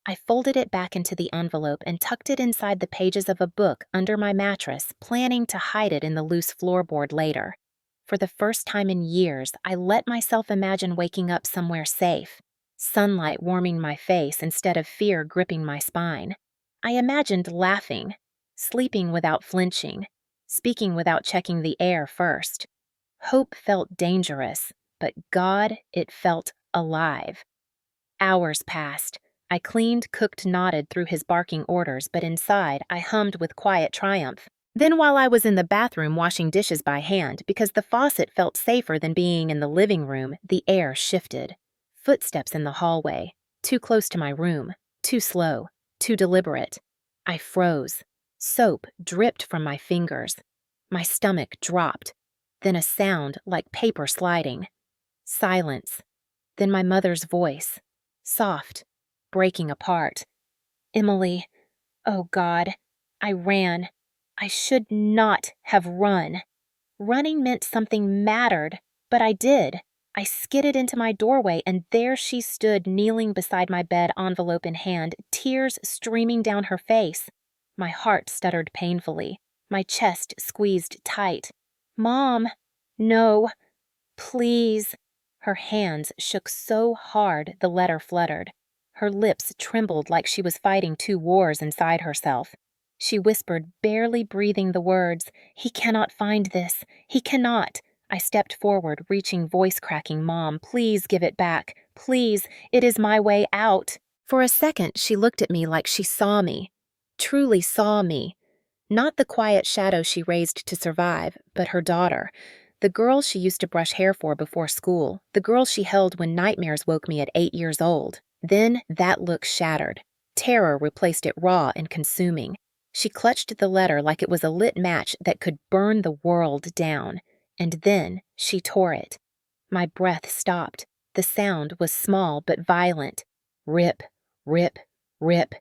I folded it back into the envelope and tucked it inside the pages of a book under my mattress, planning to hide it in the loose floorboard later. For the first time in years, I let myself imagine waking up somewhere safe, sunlight warming my face instead of fear gripping my spine. I imagined laughing, sleeping without flinching, speaking without checking the air first. Hope felt dangerous, but God, it felt alive. Hours passed. I cleaned, cooked, nodded through his barking orders, but inside I hummed with quiet triumph. Then while I was in the bathroom washing dishes by hand, because the faucet felt safer than being in the living room, the air shifted. Footsteps in the hallway, too close to my room, too slow, too deliberate. I froze. Soap dripped from my fingers. My stomach dropped. Then a sound like paper sliding. Silence. Then my mother's voice, soft, breaking apart. "Emily, oh God." I ran. I should not have run. Running meant something mattered, but I did. I skidded into my doorway, and there she stood, kneeling beside my bed, envelope in hand, tears streaming down her face. My heart stuttered painfully. My chest squeezed tight. "Mom, no, please." Her hands shook so hard the letter fluttered. Her lips trembled like she was fighting two wars inside herself. She whispered, barely breathing the words, "He cannot find this. He cannot." I stepped forward, reaching, voice cracking, "Mom, please give it back. Please, it is my way out." For a second, she looked at me like she saw me. Truly saw me. Not the quiet shadow she raised to survive, but her daughter. The girl she used to brush hair for before school. The girl she held when nightmares woke me at 8 years old. Then that look shattered. Terror replaced it, raw and consuming. She clutched the letter like it was a lit match that could burn the world down. And then she tore it. My breath stopped. The sound was small but violent. Rip, rip, rip.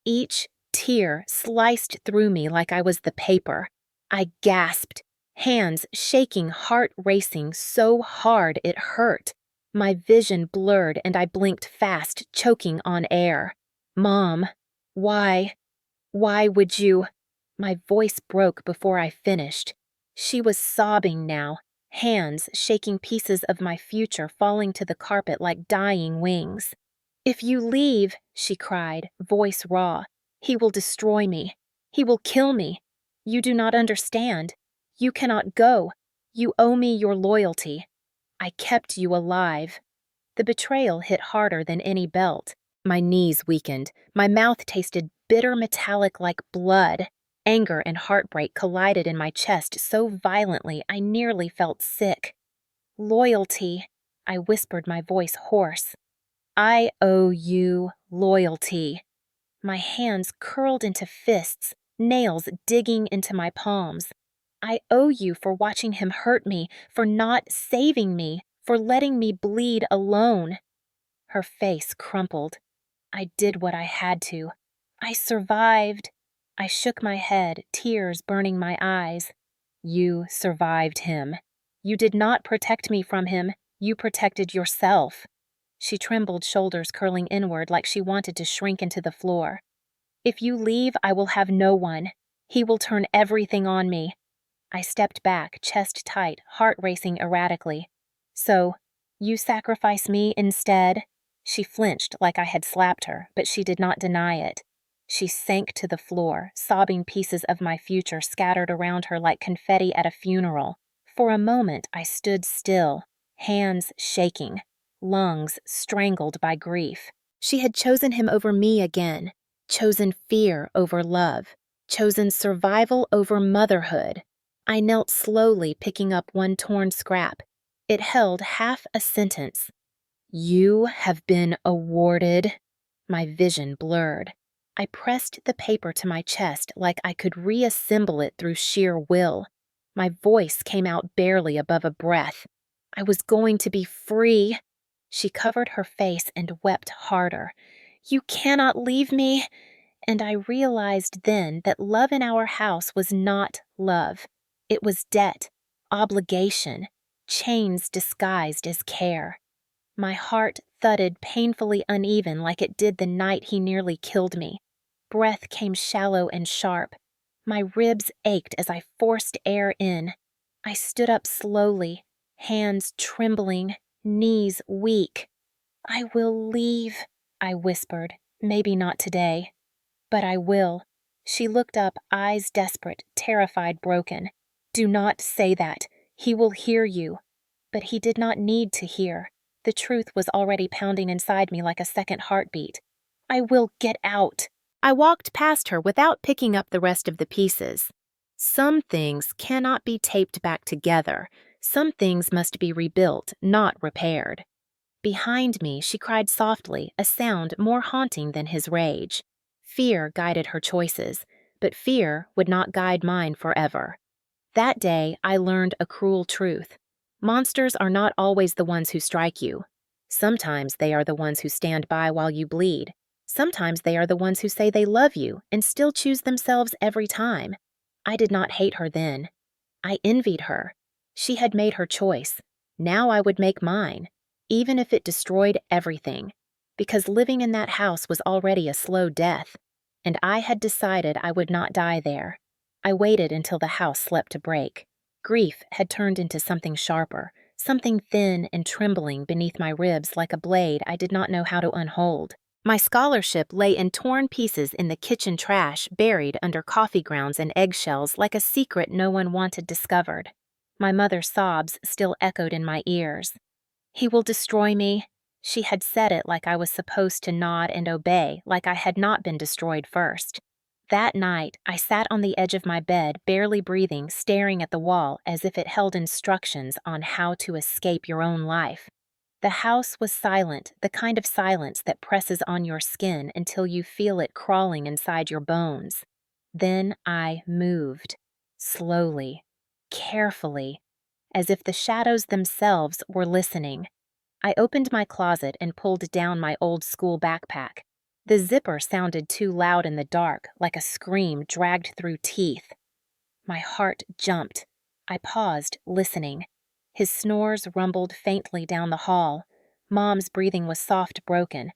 Each tear sliced through me like I was the paper. I gasped, hands shaking, heart racing so hard it hurt. My vision blurred and I blinked fast, choking on air. "Mom, why would you?" My voice broke before I finished. She was sobbing now, hands shaking, pieces of my future falling to the carpet like dying wings. "If you leave," she cried, voice raw, "he will destroy me. He will kill me. You do not understand. You cannot go. You owe me your loyalty. I kept you alive." The betrayal hit harder than any belt. My knees weakened. My mouth tasted bitter metallic like blood. Anger and heartbreak collided in my chest so violently I nearly felt sick. Loyalty, I whispered, my voice hoarse. I owe you loyalty. My hands curled into fists, nails digging into my palms. I owe you for watching him hurt me, for not saving me, for letting me bleed alone. Her face crumpled. I did what I had to. I survived. I shook my head, tears burning my eyes. You survived him. You did not protect me from him. You protected yourself. She trembled, shoulders curling inward like she wanted to shrink into the floor. If you leave, I will have no one. He will turn everything on me. I stepped back, chest tight, heart racing erratically. So, you sacrifice me instead? She flinched like I had slapped her, but she did not deny it. She sank to the floor, sobbing, pieces of my future scattered around her like confetti at a funeral. For a moment, I stood still, hands shaking, lungs strangled by grief. She had chosen him over me again, chosen fear over love, chosen survival over motherhood. I knelt slowly, picking up one torn scrap. It held half a sentence. You have been awarded. My vision blurred. I pressed the paper to my chest like I could reassemble it through sheer will. My voice came out barely above a breath. I was going to be free. She covered her face and wept harder. You cannot leave me. And I realized then that love in our house was not love. It was debt, obligation, chains disguised as care. My heart thudded painfully uneven like it did the night he nearly killed me. Breath came shallow and sharp. My ribs ached as I forced air in. I stood up slowly, hands trembling, knees weak. I will leave, I whispered. Maybe not today. But I will. She looked up, eyes desperate, terrified, broken. Do not say that. He will hear you. But he did not need to hear. The truth was already pounding inside me like a second heartbeat. I will get out. I walked past her without picking up the rest of the pieces. Some things cannot be taped back together. Some things must be rebuilt, not repaired. Behind me, she cried softly, a sound more haunting than his rage. Fear guided her choices, but fear would not guide mine forever. That day, I learned a cruel truth. Monsters are not always the ones who strike you. Sometimes they are the ones who stand by while you bleed. Sometimes they are the ones who say they love you and still choose themselves every time. I did not hate her then. I envied her. She had made her choice. Now I would make mine, even if it destroyed everything, because living in that house was already a slow death, and I had decided I would not die there. I waited until the house slept to break. Grief had turned into something sharper, something thin and trembling beneath my ribs like a blade I did not know how to unhold. My scholarship lay in torn pieces in the kitchen trash, buried under coffee grounds and eggshells like a secret no one wanted discovered. My mother's sobs still echoed in my ears. He will destroy me. She had said it like I was supposed to nod and obey, like I had not been destroyed first. That night, I sat on the edge of my bed, barely breathing, staring at the wall as if it held instructions on how to escape your own life. The house was silent, the kind of silence that presses on your skin until you feel it crawling inside your bones. Then I moved, slowly, carefully, as if the shadows themselves were listening. I opened my closet and pulled down my old school backpack. The zipper sounded too loud in the dark, like a scream dragged through teeth. My heart jumped. I paused, listening. His snores rumbled faintly down the hall. Mom's breathing was soft, broken.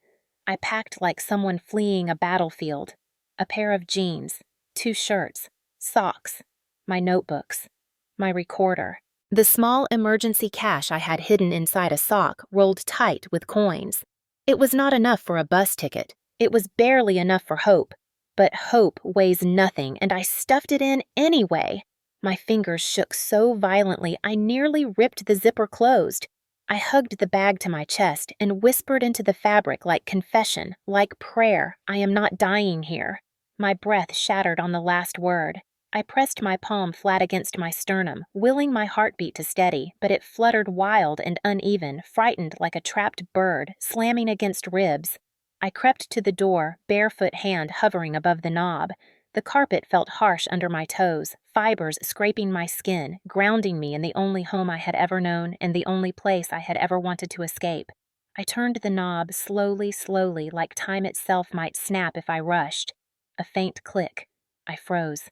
I packed like someone fleeing a battlefield. A pair of jeans, 2 shirts, socks, my notebooks, my recorder. The small emergency cash I had hidden inside a sock rolled tight with coins. It was not enough for a bus ticket. It was barely enough for hope. But hope weighs nothing, and I stuffed it in anyway. My fingers shook so violently I nearly ripped the zipper closed. I hugged the bag to my chest and whispered into the fabric like confession, like prayer, I am not dying here. My breath shattered on the last word. I pressed my palm flat against my sternum, willing my heartbeat to steady, but it fluttered wild and uneven, frightened like a trapped bird, slamming against ribs. I crept to the door, barefoot hand hovering above the knob. The carpet felt harsh under my toes, fibers scraping my skin, grounding me in the only home I had ever known and the only place I had ever wanted to escape. I turned the knob slowly, slowly, like time itself might snap if I rushed. A faint click. I froze.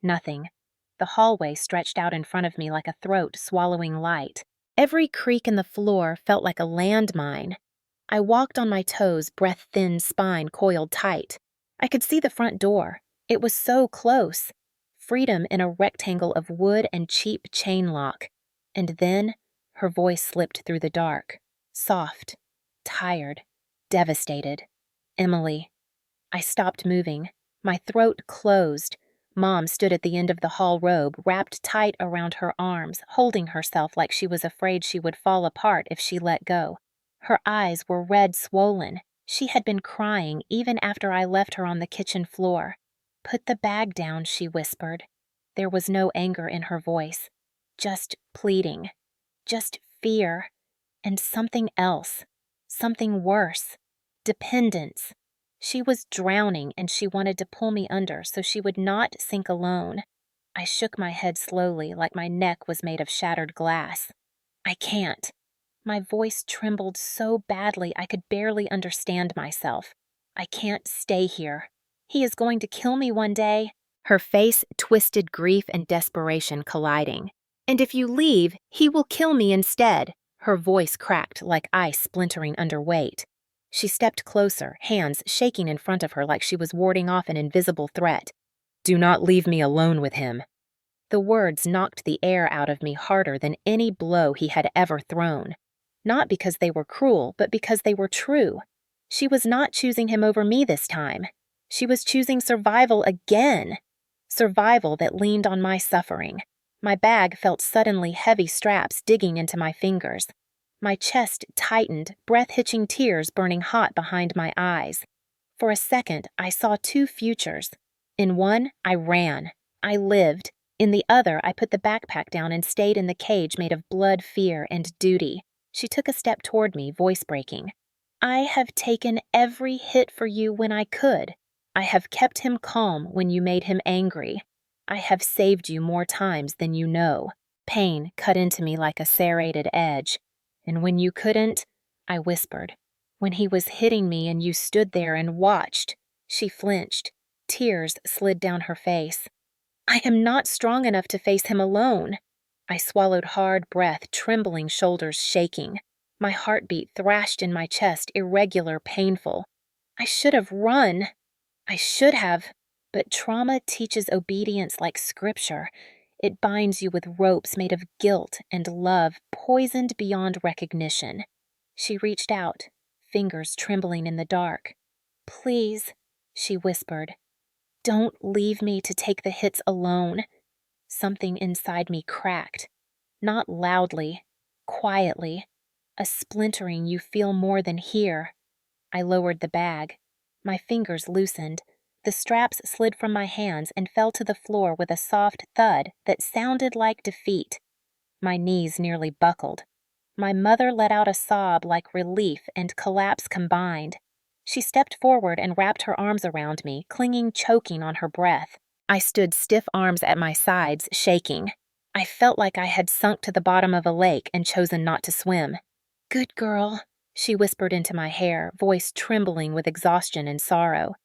Nothing. The hallway stretched out in front of me like a throat swallowing light. Every creak in the floor felt like a landmine. I walked on my toes, breath-thin spine coiled tight. I could see the front door. It was so close. Freedom in a rectangle of wood and cheap chain lock. And then her voice slipped through the dark. Soft. Tired. Devastated. Emily. I stopped moving. My throat closed. Mom stood at the end of the hall robe, wrapped tight around her arms, holding herself like she was afraid she would fall apart if she let go. Her eyes were red swollen. She had been crying even after I left her on the kitchen floor. "Put the bag down," she whispered. There was no anger in her voice. Just pleading. Just fear. And something else. Something worse. Dependence. She was drowning and she wanted to pull me under so she would not sink alone. I shook my head slowly like my neck was made of shattered glass. I can't. My voice trembled so badly I could barely understand myself. I can't stay here. He is going to kill me one day. Her face twisted, grief and desperation colliding. And if you leave, he will kill me instead. Her voice cracked like ice splintering under weight. She stepped closer, hands shaking in front of her like she was warding off an invisible threat. "Do not leave me alone with him." The words knocked the air out of me harder than any blow he had ever thrown. Not because they were cruel, but because they were true. She was not choosing him over me this time. She was choosing survival again. Survival that leaned on my suffering. My bag felt suddenly heavy straps digging into my fingers. My chest tightened, breath-hitching tears burning hot behind my eyes. For a second, I saw two futures. In one, I ran. I lived. In the other, I put the backpack down and stayed in the cage made of blood, fear, and duty. She took a step toward me, voice breaking. "I have taken every hit for you when I could. I have kept him calm when you made him angry. I have saved you more times than you know." Pain cut into me like a serrated edge. "And when you couldn't," I whispered. "When he was hitting me and you stood there and watched." She flinched. Tears slid down her face. "I am not strong enough to face him alone." I swallowed hard breath, trembling shoulders shaking. My heartbeat thrashed in my chest, irregular, painful. I should have run. I should have. But trauma teaches obedience like scripture. It binds you with ropes made of guilt and love, poisoned beyond recognition. She reached out, fingers trembling in the dark. "Please," she whispered. "Don't leave me to take the hits alone." Something inside me cracked. Not loudly, quietly. A splintering you feel more than hear. I lowered the bag. My fingers loosened. The straps slid from my hands and fell to the floor with a soft thud that sounded like defeat. My knees nearly buckled. My mother let out a sob like relief and collapse combined. She stepped forward and wrapped her arms around me, clinging, choking on her breath. I stood stiff arms at my sides, shaking. I felt like I had sunk to the bottom of a lake and chosen not to swim. "Good girl," she whispered into my hair, voice trembling with exhaustion and sorrow.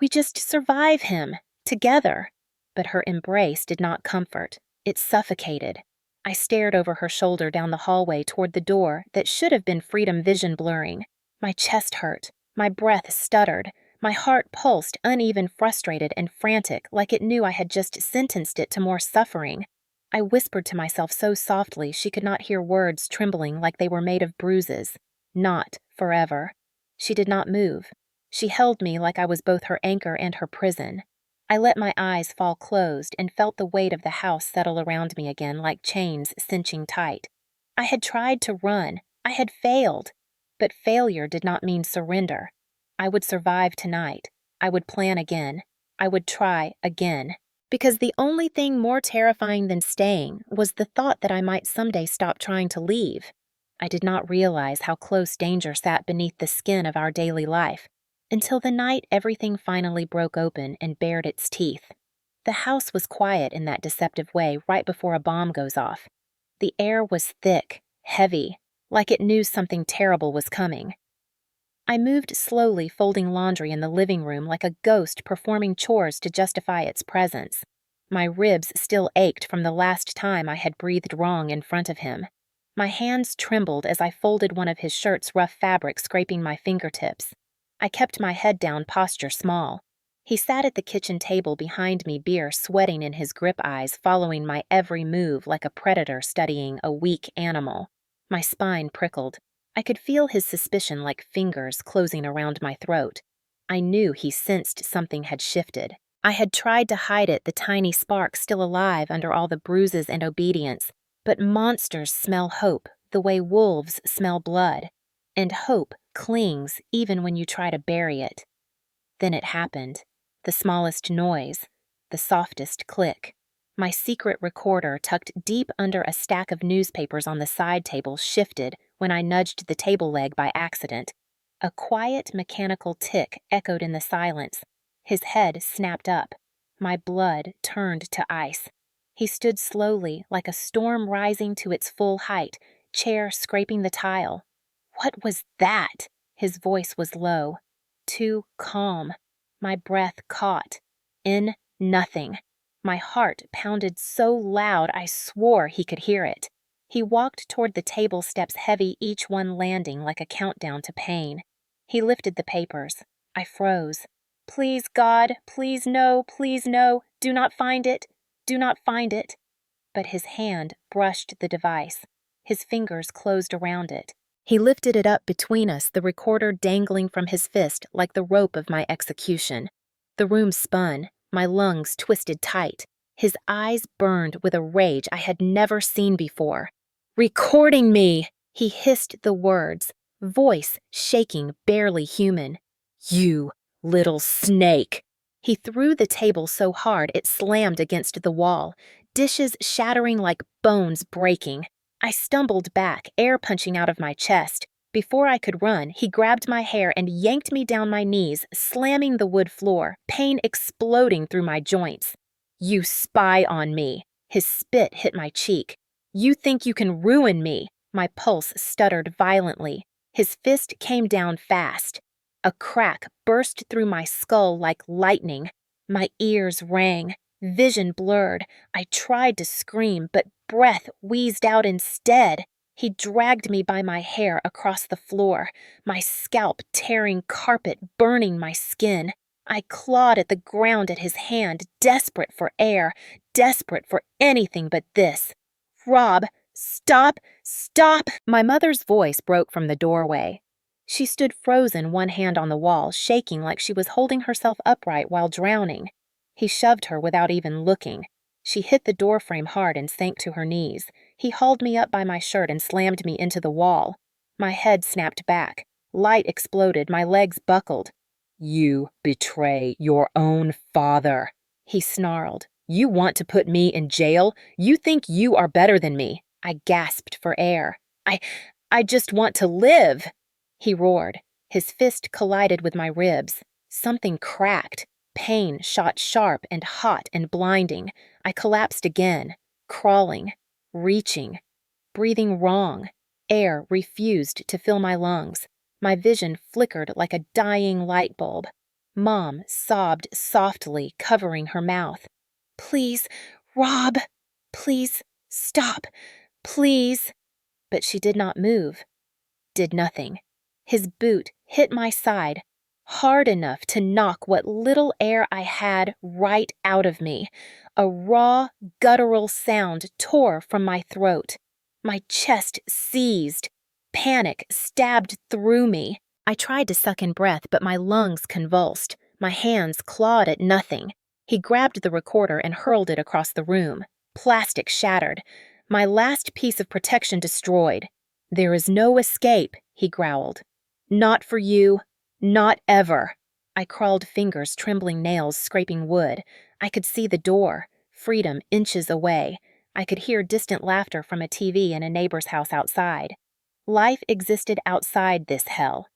"We just survive him, together." But her embrace did not comfort. It suffocated. I stared over her shoulder down the hallway toward the door that should have been freedom vision blurring. My chest hurt. My breath stuttered. My heart pulsed, uneven, frustrated, and frantic, like it knew I had just sentenced it to more suffering. I whispered to myself so softly she could not hear words trembling like they were made of bruises. Not forever. She did not move. She held me like I was both her anchor and her prison. I let my eyes fall closed and felt the weight of the house settle around me again like chains cinching tight. I had tried to run. I had failed. But failure did not mean surrender. I would survive tonight. I would plan again. I would try again. Because the only thing more terrifying than staying was the thought that I might someday stop trying to leave. I did not realize how close danger sat beneath the skin of our daily life, until the night everything finally broke open and bared its teeth. The house was quiet in that deceptive way right before a bomb goes off. The air was thick, heavy, like it knew something terrible was coming. I moved slowly, folding laundry in the living room like a ghost performing chores to justify its presence. My ribs still ached from the last time I had breathed wrong in front of him. My hands trembled as I folded one of his shirt's rough fabric, scraping my fingertips. I kept my head down, posture small. He sat at the kitchen table behind me, beer sweating in his grip eyes, following my every move like a predator studying a weak animal. My spine prickled. I could feel his suspicion like fingers closing around my throat. I knew he sensed something had shifted. I had tried to hide it, the tiny spark still alive under all the bruises and obedience. But monsters smell hope the way wolves smell blood. And hope clings even when you try to bury it. Then it happened. The smallest noise, the softest click. My secret recorder, tucked deep under a stack of newspapers on the side table, shifted when I nudged the table leg by accident. A quiet, mechanical tick echoed in the silence. His head snapped up. My blood turned to ice. He stood slowly, like a storm rising to its full height, chair scraping the tile. What was that? His voice was low, too calm. My breath caught. In nothing. My heart pounded so loud I swore he could hear it. He walked toward the table steps, heavy, each one landing like a countdown to pain. He lifted the papers. I froze. Please, God, please no, do not find it, do not find it. But his hand brushed the device. His fingers closed around it. He lifted it up between us, the recorder dangling from his fist like the rope of my execution. The room spun, my lungs twisted tight. His eyes burned with a rage I had never seen before. "Recording me!" He hissed the words, voice shaking, barely human. "You little snake!" He threw the table so hard it slammed against the wall, dishes shattering like bones breaking. I stumbled back, air punching out of my chest. Before I could run, he grabbed my hair and yanked me down my knees, slamming the wood floor, pain exploding through my joints. "You spy on me." His spit hit my cheek. "You think you can ruin me?" My pulse stuttered violently. His fist came down fast. A crack burst through my skull like lightning. My ears rang, vision blurred. I tried to scream, but breath wheezed out instead. He dragged me by my hair across the floor, my scalp tearing carpet, burning my skin. I clawed at the ground at his hand, desperate for air, desperate for anything but this. "Rob, stop, stop!" My mother's voice broke from the doorway. She stood frozen, one hand on the wall, shaking like she was holding herself upright while drowning. He shoved her without even looking. She hit the doorframe hard and sank to her knees. He hauled me up by my shirt and slammed me into the wall. My head snapped back. Light exploded, my legs buckled. "You betray your own father," he snarled. "You want to put me in jail? You think you are better than me?" I gasped for air. I just want to live," he roared. His fist collided with my ribs. Something cracked. Pain shot sharp and hot and blinding. I collapsed again, crawling, reaching, breathing wrong. Air refused to fill my lungs. My vision flickered like a dying light bulb. Mom sobbed softly, covering her mouth. "Please, Rob, please, stop, please." But she did not move, did nothing. His boot hit my side, hard enough to knock what little air I had right out of me. A raw, guttural sound tore from my throat. My chest seized. Panic stabbed through me. I tried to suck in breath, but my lungs convulsed. My hands clawed at nothing. He grabbed the recorder and hurled it across the room. Plastic shattered. My last piece of protection destroyed. "There is no escape," he growled. "Not for you. Not ever." I crawled fingers, trembling nails, scraping wood. I could see the door, freedom inches away. I could hear distant laughter from a TV in a neighbor's house outside. Life existed outside this hell.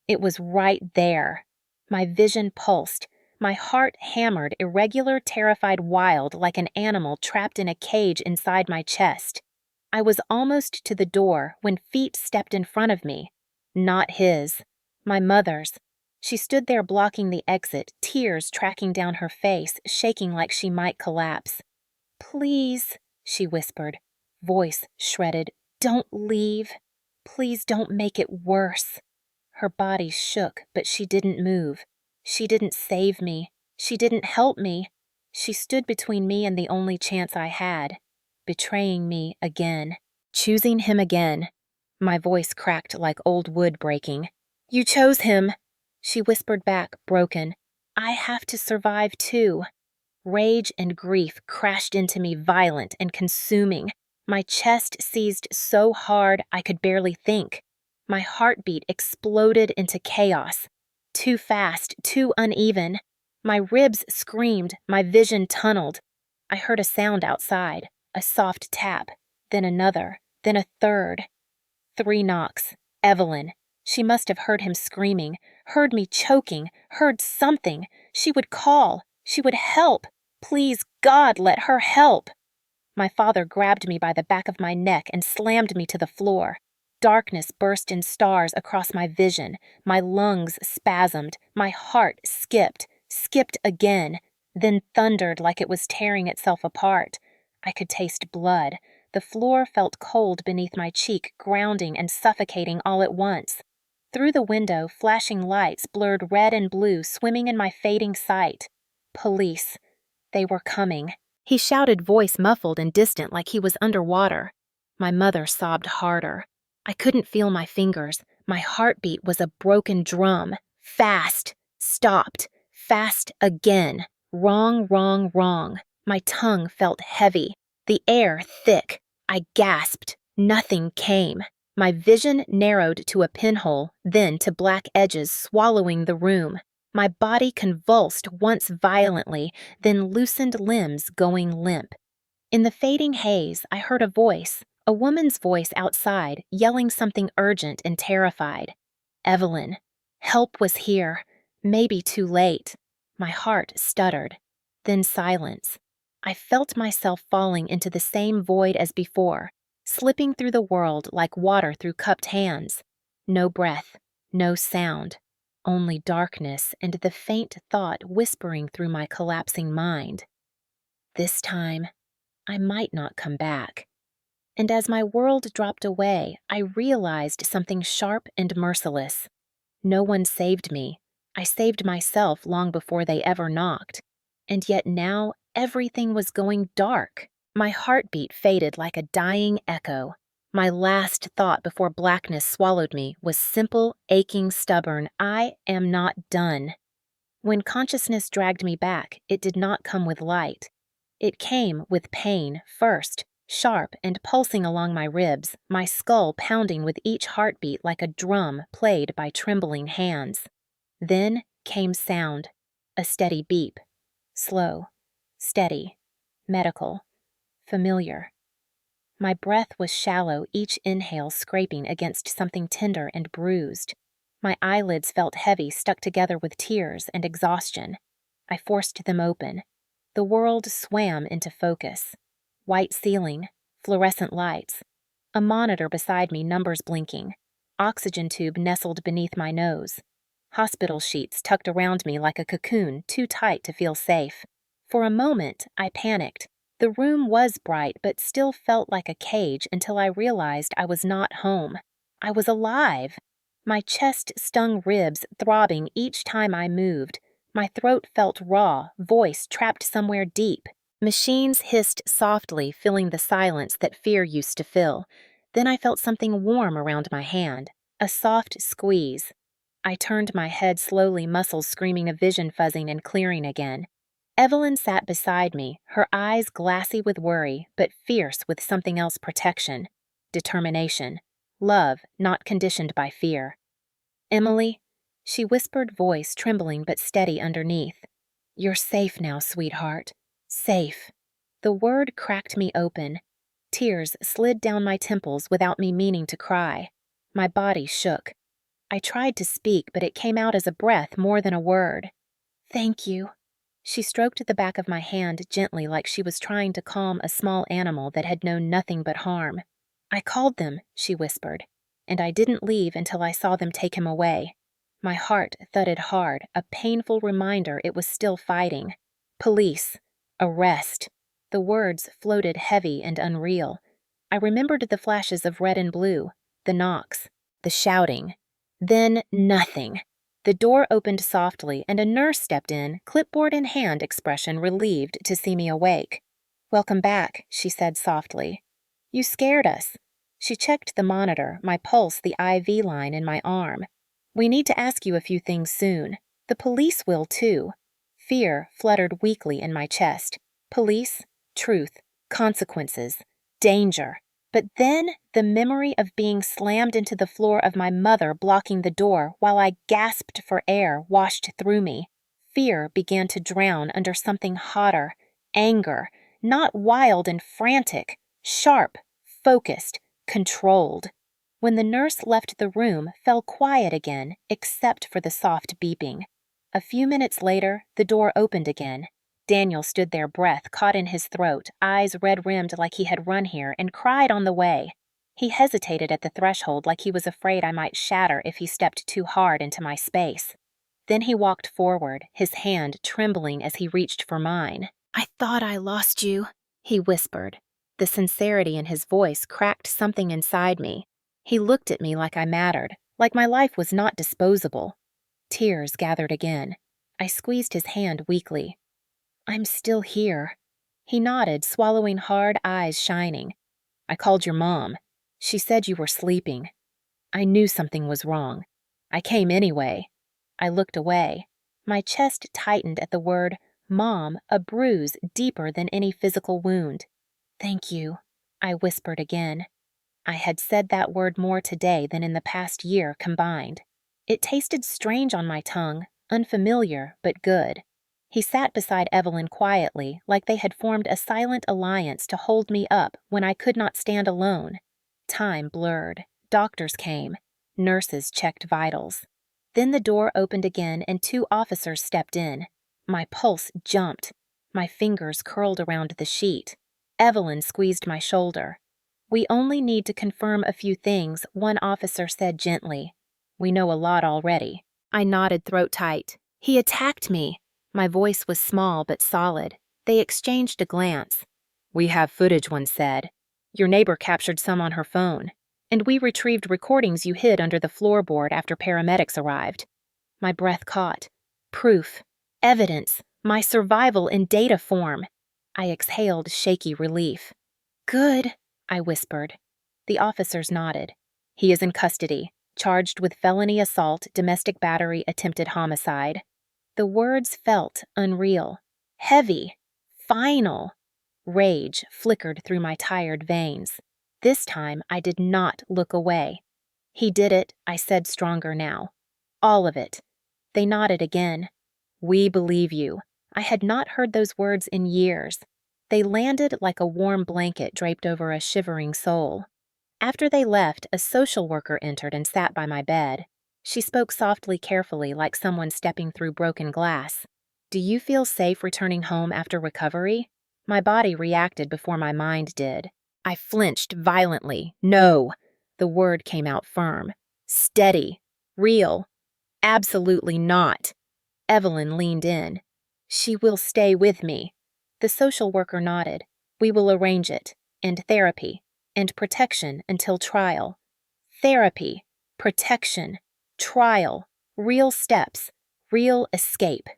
It was right there. My vision pulsed. My heart hammered, irregular, terrified, wild, like an animal trapped in a cage inside my chest. I was almost to the door when feet stepped in front of me. Not his. My mother's. She stood there blocking the exit, tears tracking down her face, shaking like she might collapse. "Please," she whispered, voice shredded, "don't leave. Please don't make it worse." Her body shook, but she didn't move. She didn't save me. She didn't help me. She stood between me and the only chance I had, betraying me again, choosing him again. My voice cracked like old wood breaking. "You chose him," she whispered back, broken. "I have to survive too." Rage and grief crashed into me, violent and consuming. My chest seized so hard I could barely think. My heartbeat exploded into chaos. Too fast, too uneven. My ribs screamed, my vision tunneled. I heard a sound outside, a soft tap, then another, then a third. 3 knocks. Evelyn. She must have heard him screaming, heard me choking, heard something. She would call. She would help. Please, God, let her help. My father grabbed me by the back of my neck and slammed me to the floor. Darkness burst in stars across my vision. My lungs spasmed. My heart skipped again, then thundered like it was tearing itself apart. I could taste blood. The floor felt cold beneath my cheek, grounding and suffocating all at once. Through the window, flashing lights blurred red and blue, swimming in my fading sight. Police. They were coming. He shouted, voice muffled and distant like he was underwater. My mother sobbed harder. I couldn't feel my fingers. My heartbeat was a broken drum. Fast. Stopped. Fast again. Wrong, wrong, wrong. My tongue felt heavy. The air thick. I gasped. Nothing came. My vision narrowed to a pinhole, then to black edges swallowing the room. My body convulsed once violently, then loosened limbs going limp. In the fading haze, I heard a woman's voice outside, yelling something urgent and terrified. Evelyn. Help was here. Maybe too late. My heart stuttered. Then silence. I felt myself falling into the same void as before, slipping through the world like water through cupped hands. No breath, no sound. Only darkness and the faint thought whispering through my collapsing mind. This time, I might not come back. And as my world dropped away, I realized something sharp and merciless. No one saved me. I saved myself long before they ever knocked. And yet now everything was going dark. My heartbeat faded like a dying echo. My last thought before blackness swallowed me was simple, aching, stubborn, I am not done. When consciousness dragged me back, it did not come with light. It came with pain first, sharp and pulsing along my ribs, my skull pounding with each heartbeat like a drum played by trembling hands. Then came sound, a steady beep. Slow, steady, medical, familiar. My breath was shallow, each inhale scraping against something tender and bruised. My eyelids felt heavy, stuck together with tears and exhaustion. I forced them open. The world swam into focus. White ceiling, fluorescent lights. A monitor beside me, numbers blinking. Oxygen tube nestled beneath my nose. Hospital sheets tucked around me like a cocoon, too tight to feel safe. For a moment, I panicked. The room was bright, but still felt like a cage until I realized I was not home. I was alive. My chest stung ribs throbbing each time I moved. My throat felt raw, voice trapped somewhere deep. Machines hissed softly, filling the silence that fear used to fill. Then I felt something warm around my hand, a soft squeeze. I turned my head slowly, muscles screaming of vision fuzzing and clearing again. Evelyn sat beside me, her eyes glassy with worry, but fierce with something else, protection, determination, love not conditioned by fear. "Emily," She whispered, voice trembling but steady underneath. "You're safe now, sweetheart. Safe." The word cracked me open. Tears slid down my temples without me meaning to cry. My body shook. I tried to speak, but it came out as a breath more than a word. "Thank you." She stroked the back of my hand gently like she was trying to calm a small animal that had known nothing but harm. "I called them," she whispered, "and I didn't leave until I saw them take him away." My heart thudded hard, a painful reminder it was still fighting. Police. Arrest. The words floated heavy and unreal. I remembered the flashes of red and blue, the knocks, the shouting. Then nothing. The door opened softly, and a nurse stepped in, clipboard in hand, expression relieved to see me awake. "Welcome back," she said softly. "You scared us." She checked the monitor, my pulse, the IV line in my arm. "We need to ask you a few things soon. The police will, too." Fear fluttered weakly in my chest. Police, truth, consequences, danger. But then the memory of being slammed into the floor of my mother blocking the door while I gasped for air washed through me. Fear began to drown under something hotter, anger, not wild and frantic, sharp, focused, controlled. When the nurse left the room, fell quiet again, except for the soft beeping. A few minutes later, the door opened again. Daniel stood there, breath caught in his throat, eyes red-rimmed like he had run here, and cried on the way. He hesitated at the threshold like he was afraid I might shatter if he stepped too hard into my space. Then he walked forward, his hand trembling as he reached for mine. "I thought I lost you," he whispered. The sincerity in his voice cracked something inside me. He looked at me like I mattered, like my life was not disposable. Tears gathered again. I squeezed his hand weakly. "I'm still here." He nodded, swallowing hard, eyes shining. "I called your mom. She said you were sleeping. I knew something was wrong. I came anyway." I looked away. My chest tightened at the word "Mom," a bruise deeper than any physical wound. "Thank you," I whispered again. I had said that word more today than in the past year combined. It tasted strange on my tongue, unfamiliar but good. He sat beside Evelyn quietly, like they had formed a silent alliance to hold me up when I could not stand alone. Time blurred. Doctors came. Nurses checked vitals. Then the door opened again and 2 officers stepped in. My pulse jumped. My fingers curled around the sheet. Evelyn squeezed my shoulder. "We only need to confirm a few things," one officer said gently. "We know a lot already." I nodded, throat tight. "He attacked me." My voice was small but solid. They exchanged a glance. "We have footage," one said. "Your neighbor captured some on her phone. And we retrieved recordings you hid under the floorboard after paramedics arrived." My breath caught. Proof. Evidence. My survival in data form. I exhaled shaky relief. "Good," I whispered. The officers nodded. "He is in custody, charged with felony assault, domestic battery, attempted homicide." The words felt unreal, heavy, final. Rage flickered through my tired veins. This time I did not look away. "He did it," I said, stronger now. "All of it." They nodded again. "We believe you." I had not heard those words in years. They landed like a warm blanket draped over a shivering soul. After they left, a social worker entered and sat by my bed. She spoke softly, carefully, like someone stepping through broken glass. "Do you feel safe returning home after recovery?" My body reacted before my mind did. I flinched violently. "No." The word came out firm. Steady. Real. "Absolutely not." Evelyn leaned in. "She will stay with me." The social worker nodded. "We will arrange it. And therapy. And protection until trial." Therapy. Protection. Trial. Real steps. Real escape.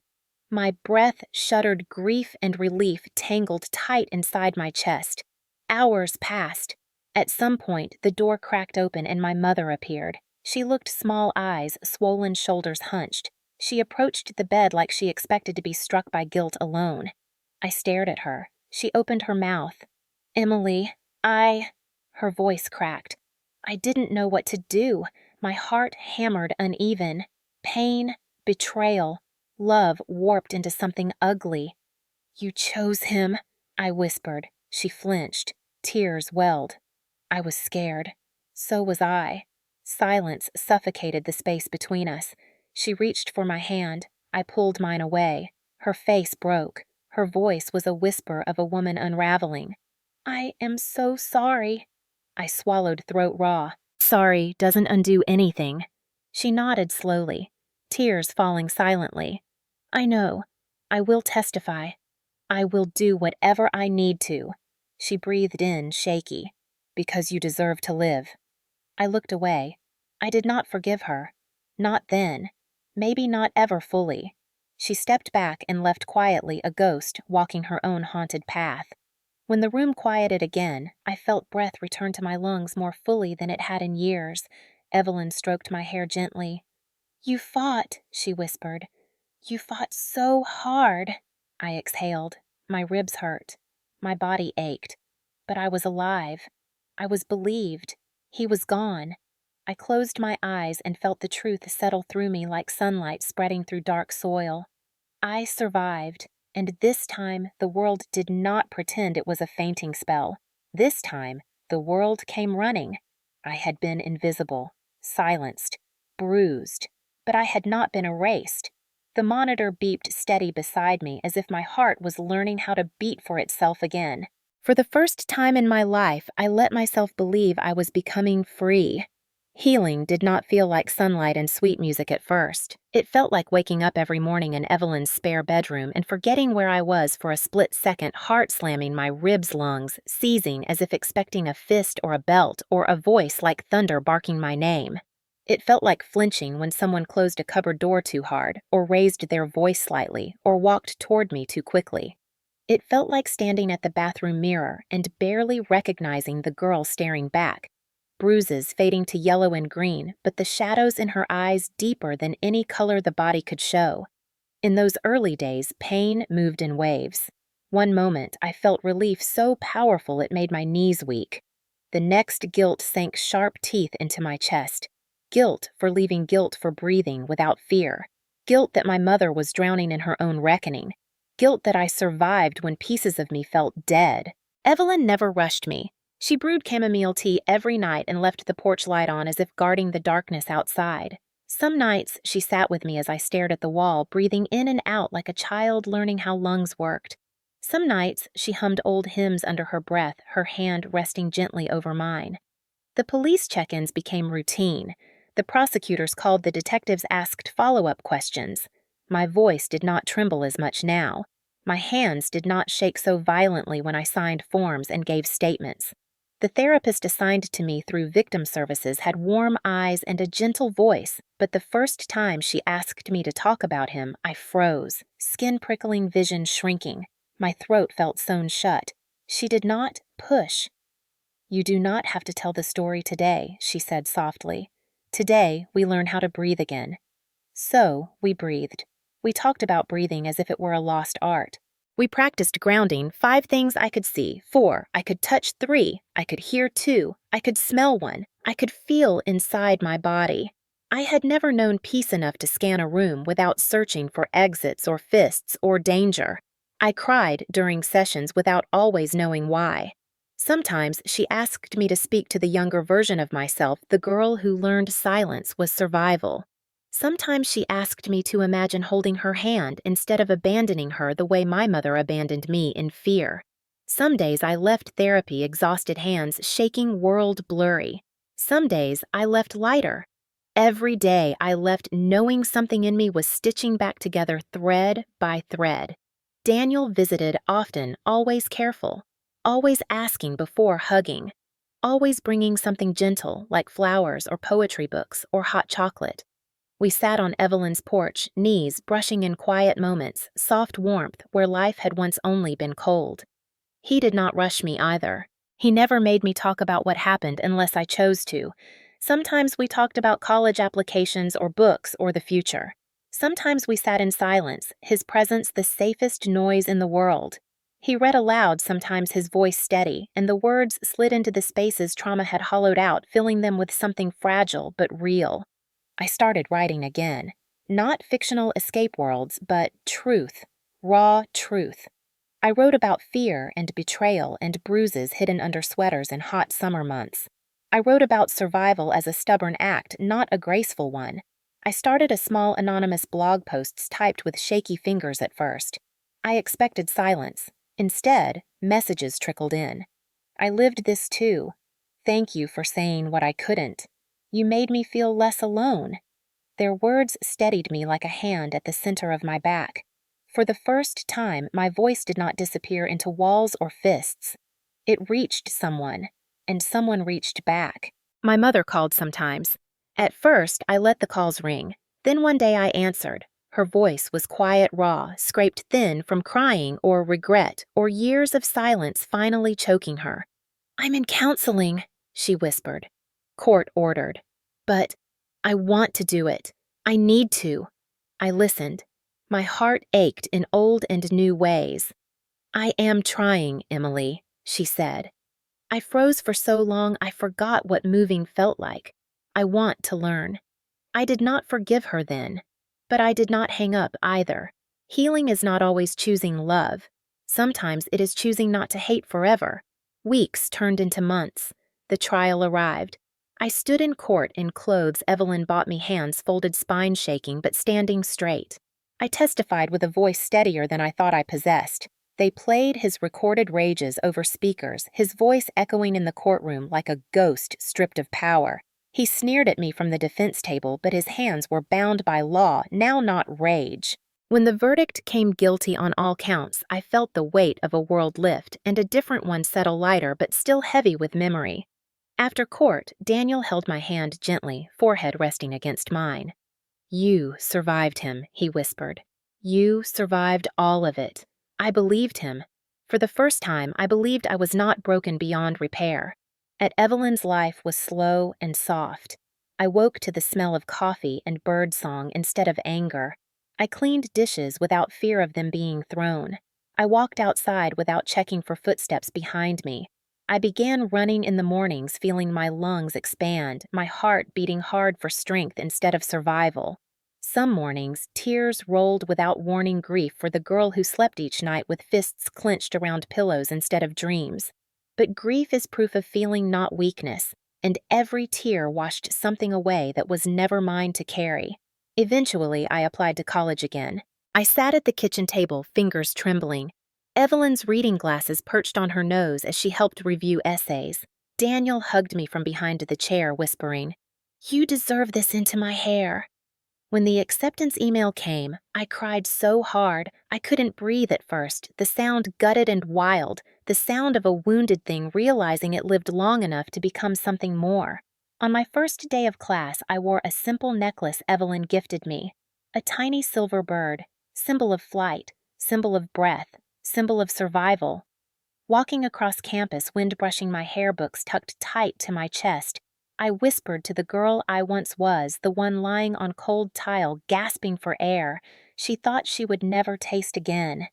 My breath shuddered, grief and relief tangled tight inside my chest. Hours passed. At some point, the door cracked open and my mother appeared. She looked small eyes, swollen shoulders hunched. She approached the bed like she expected to be struck by guilt alone. I stared at her. She opened her mouth. "Emily, Her voice cracked. I didn't know what to do. My heart hammered uneven. Pain, betrayal, love warped into something ugly. "You chose him," I whispered. She flinched. Tears welled. I was scared. So was I. Silence suffocated the space between us. She reached for my hand. I pulled mine away. Her face broke. Her voice was a whisper of a woman unraveling. "I am so sorry." I swallowed throat raw. "Sorry doesn't undo anything." She nodded slowly, tears falling silently. "I know. I will testify. I will do whatever I need to." She breathed in, shaky. "Because you deserve to live." I looked away. I did not forgive her. Not then. Maybe not ever fully. She stepped back and left quietly, a ghost walking her own haunted path. When the room quieted again, I felt breath return to my lungs more fully than it had in years. Evelyn stroked my hair gently. "You fought," she whispered. "You fought so hard." I exhaled. My ribs hurt. My body ached. But I was alive. I was believed. He was gone. I closed my eyes and felt the truth settle through me like sunlight spreading through dark soil. I survived, and this time the world did not pretend it was a fainting spell. This time, the world came running. I had been invisible, silenced, bruised, but I had not been erased. The monitor beeped steady beside me as if my heart was learning how to beat for itself again. For the first time in my life, I let myself believe I was becoming free. Healing did not feel like sunlight and sweet music at first. It felt like waking up every morning in Evelyn's spare bedroom and forgetting where I was for a split second, heart slamming my ribs lungs, seizing as if expecting a fist or a belt or a voice like thunder barking my name. It felt like flinching when someone closed a cupboard door too hard, or raised their voice slightly, or walked toward me too quickly. It felt like standing at the bathroom mirror and barely recognizing the girl staring back. Bruises fading to yellow and green, but the shadows in her eyes deeper than any color the body could show. In those early days, pain moved in waves. One moment, I felt relief so powerful it made my knees weak. The next, guilt sank sharp teeth into my chest. Guilt for leaving guilt for breathing without fear. Guilt that my mother was drowning in her own reckoning. Guilt that I survived when pieces of me felt dead. Evelyn never rushed me. She brewed chamomile tea every night and left the porch light on as if guarding the darkness outside. Some nights, she sat with me as I stared at the wall, breathing in and out like a child learning how lungs worked. Some nights, she hummed old hymns under her breath, her hand resting gently over mine. The police check-ins became routine. The prosecutors called, the detectives asked follow-up questions. My voice did not tremble as much now. My hands did not shake so violently when I signed forms and gave statements. The therapist assigned to me through victim services had warm eyes and a gentle voice, but the first time she asked me to talk about him, I froze, skin-prickling vision shrinking. My throat felt sewn shut. She did not push. "You do not have to tell the story today," she said softly. "Today, we learn how to breathe again." So, we breathed. We talked about breathing as if it were a lost art. We practiced grounding, 5 things I could see, 4, I could touch 3, I could hear 2, I could smell 1, I could feel inside my body. I had never known peace enough to scan a room without searching for exits or fists or danger. I cried during sessions without always knowing why. Sometimes she asked me to speak to the younger version of myself, the girl who learned silence was survival. Sometimes she asked me to imagine holding her hand instead of abandoning her the way my mother abandoned me in fear. Some days I left therapy, exhausted hands shaking, world blurry. Some days I left lighter. Every day I left knowing something in me was stitching back together thread by thread. Daniel visited often, always careful, always asking before hugging, always bringing something gentle like flowers or poetry books or hot chocolate. We sat on Evelyn's porch, knees brushing in quiet moments, soft warmth where life had once only been cold. He did not rush me either. He never made me talk about what happened unless I chose to. Sometimes we talked about college applications or books or the future. Sometimes we sat in silence, his presence the safest noise in the world. He read aloud, sometimes his voice steady, and the words slid into the spaces trauma had hollowed out, filling them with something fragile but real. I started writing again. Not fictional escape worlds, but truth, raw truth. I wrote about fear and betrayal and bruises hidden under sweaters in hot summer months. I wrote about survival as a stubborn act, not a graceful one. I started a small anonymous blog posts typed with shaky fingers at first. I expected silence. Instead, messages trickled in. I lived this too. Thank you for saying what I couldn't. You made me feel less alone. Their words steadied me like a hand at the center of my back. For the first time, my voice did not disappear into walls or fists. It reached someone, and someone reached back. My mother called sometimes. At first, I let the calls ring. Then one day I answered. Her voice was quiet, raw, scraped thin from crying or regret or years of silence finally choking her. "I'm in counseling," she whispered. Court ordered. "But I want to do it. I need to." I listened. My heart ached in old and new ways. "I am trying, Emily," she said. I froze for so long I forgot what moving felt like. I want to learn. I did not forgive her then, but I did not hang up either. Healing is not always choosing love. Sometimes it is choosing not to hate forever. Weeks turned into months. The trial arrived. I stood in court in clothes Evelyn bought me, hands folded, spine shaking but standing straight. I testified with a voice steadier than I thought I possessed. They played his recorded rages over speakers, his voice echoing in the courtroom like a ghost stripped of power. He sneered at me from the defense table, but his hands were bound by law, now not rage. When the verdict came guilty on all counts, I felt the weight of a world lift and a different one settle lighter but still heavy with memory. After court, Daniel held my hand gently, forehead resting against mine. "You survived him," he whispered. "You survived all of it." I believed him. For the first time, I believed I was not broken beyond repair. At Evelyn's life was slow and soft. I woke to the smell of coffee and bird song instead of anger. I cleaned dishes without fear of them being thrown. I walked outside without checking for footsteps behind me. I began running in the mornings, feeling my lungs expand, my heart beating hard for strength instead of survival. Some mornings, tears rolled without warning grief for the girl who slept each night with fists clenched around pillows instead of dreams. But grief is proof of feeling, not weakness, and every tear washed something away that was never mine to carry. Eventually, I applied to college again. I sat at the kitchen table, fingers trembling. Evelyn's reading glasses perched on her nose as she helped review essays. Daniel hugged me from behind the chair, whispering, "You deserve this into my hair." When the acceptance email came, I cried so hard I couldn't breathe at first, the sound gutted and wild, the sound of a wounded thing realizing it lived long enough to become something more. On my first day of class, I wore a simple necklace Evelyn gifted me, a tiny silver bird, symbol of flight, symbol of breath, symbol of survival. Walking across campus, wind brushing my hair, books tucked tight to my chest, I whispered to the girl I once was, the one lying on cold tile, gasping for air. She thought she would never taste again.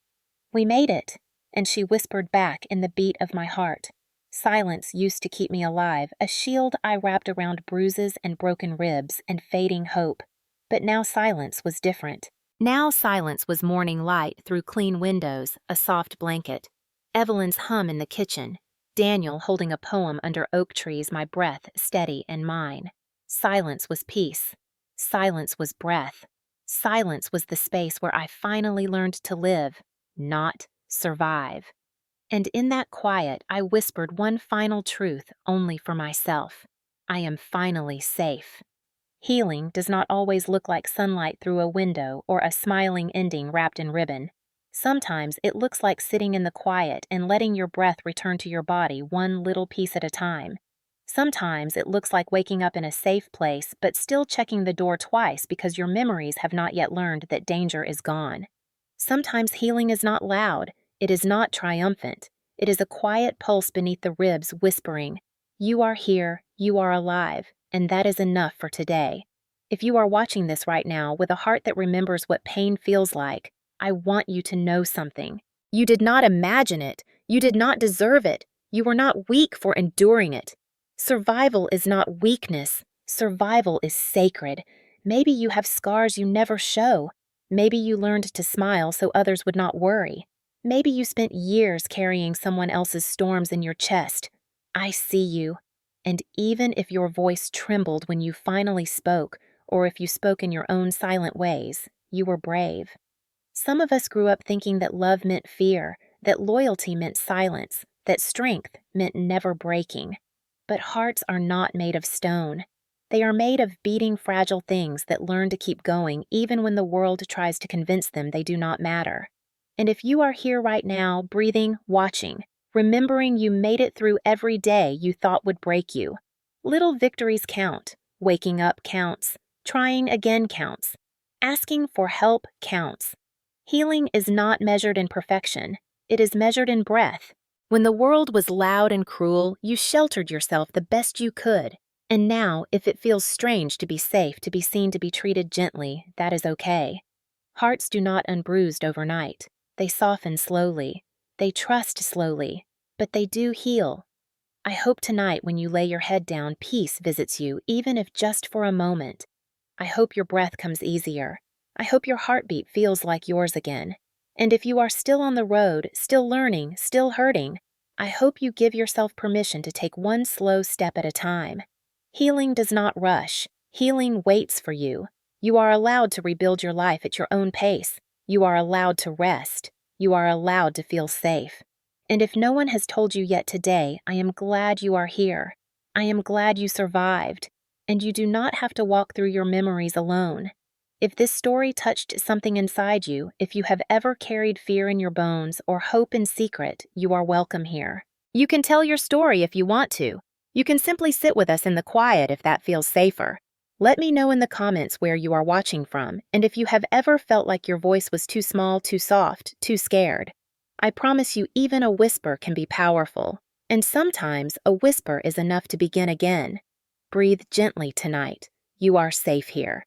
"We made it," and she whispered back in the beat of my heart. Silence used to keep me alive, a shield I wrapped around bruises and broken ribs and fading hope. But now silence was different. Now silence was morning light through clean windows, a soft blanket. Evelyn's hum in the kitchen. Daniel holding a poem under oak trees, my breath steady in mine. Silence was peace. Silence was breath. Silence was the space where I finally learned to live, not survive. And in that quiet, I whispered one final truth only for myself. I am finally safe. Healing does not always look like sunlight through a window or a smiling ending wrapped in ribbon. Sometimes it looks like sitting in the quiet and letting your breath return to your body one little piece at a time. Sometimes it looks like waking up in a safe place but still checking the door twice because your memories have not yet learned that danger is gone. Sometimes healing is not loud, it is not triumphant. It is a quiet pulse beneath the ribs whispering, "You are here, you are alive, and that is enough for today." If you are watching this right now with a heart that remembers what pain feels like, I want you to know something. You did not imagine it. You did not deserve it. You were not weak for enduring it. Survival is not weakness. Survival is sacred. Maybe you have scars you never show. Maybe you learned to smile so others would not worry. Maybe you spent years carrying someone else's storms in your chest. I see you. And even if your voice trembled when you finally spoke, or if you spoke in your own silent ways, you were brave. Some of us grew up thinking that love meant fear, that loyalty meant silence, that strength meant never breaking. But hearts are not made of stone. They are made of beating fragile things that learn to keep going even when the world tries to convince them they do not matter. And if you are here right now, breathing, watching, remembering you made it through every day you thought would break you, little victories count. Waking up counts. Trying again counts. Asking for help counts. Healing is not measured in perfection. It is measured in breath. When the world was loud and cruel, you sheltered yourself the best you could. And now, if it feels strange to be safe, to be seen, to be treated gently, that is okay. Hearts do not unbruised overnight. They soften slowly. They trust slowly. But they do heal. I hope tonight when you lay your head down, peace visits you, even if just for a moment. I hope your breath comes easier. I hope your heartbeat feels like yours again. And if you are still on the road, still learning, still hurting, I hope you give yourself permission to take one slow step at a time. Healing does not rush. Healing waits for you. You are allowed to rebuild your life at your own pace. You are allowed to rest. You are allowed to feel safe. And if no one has told you yet today, I am glad you are here. I am glad you survived. And you do not have to walk through your memories alone. If this story touched something inside you, if you have ever carried fear in your bones or hope in secret, you are welcome here. You can tell your story if you want to. You can simply sit with us in the quiet if that feels safer. Let me know in the comments where you are watching from, and if you have ever felt like your voice was too small, too soft, too scared. I promise you even a whisper can be powerful, and sometimes a whisper is enough to begin again. Breathe gently tonight. You are safe here.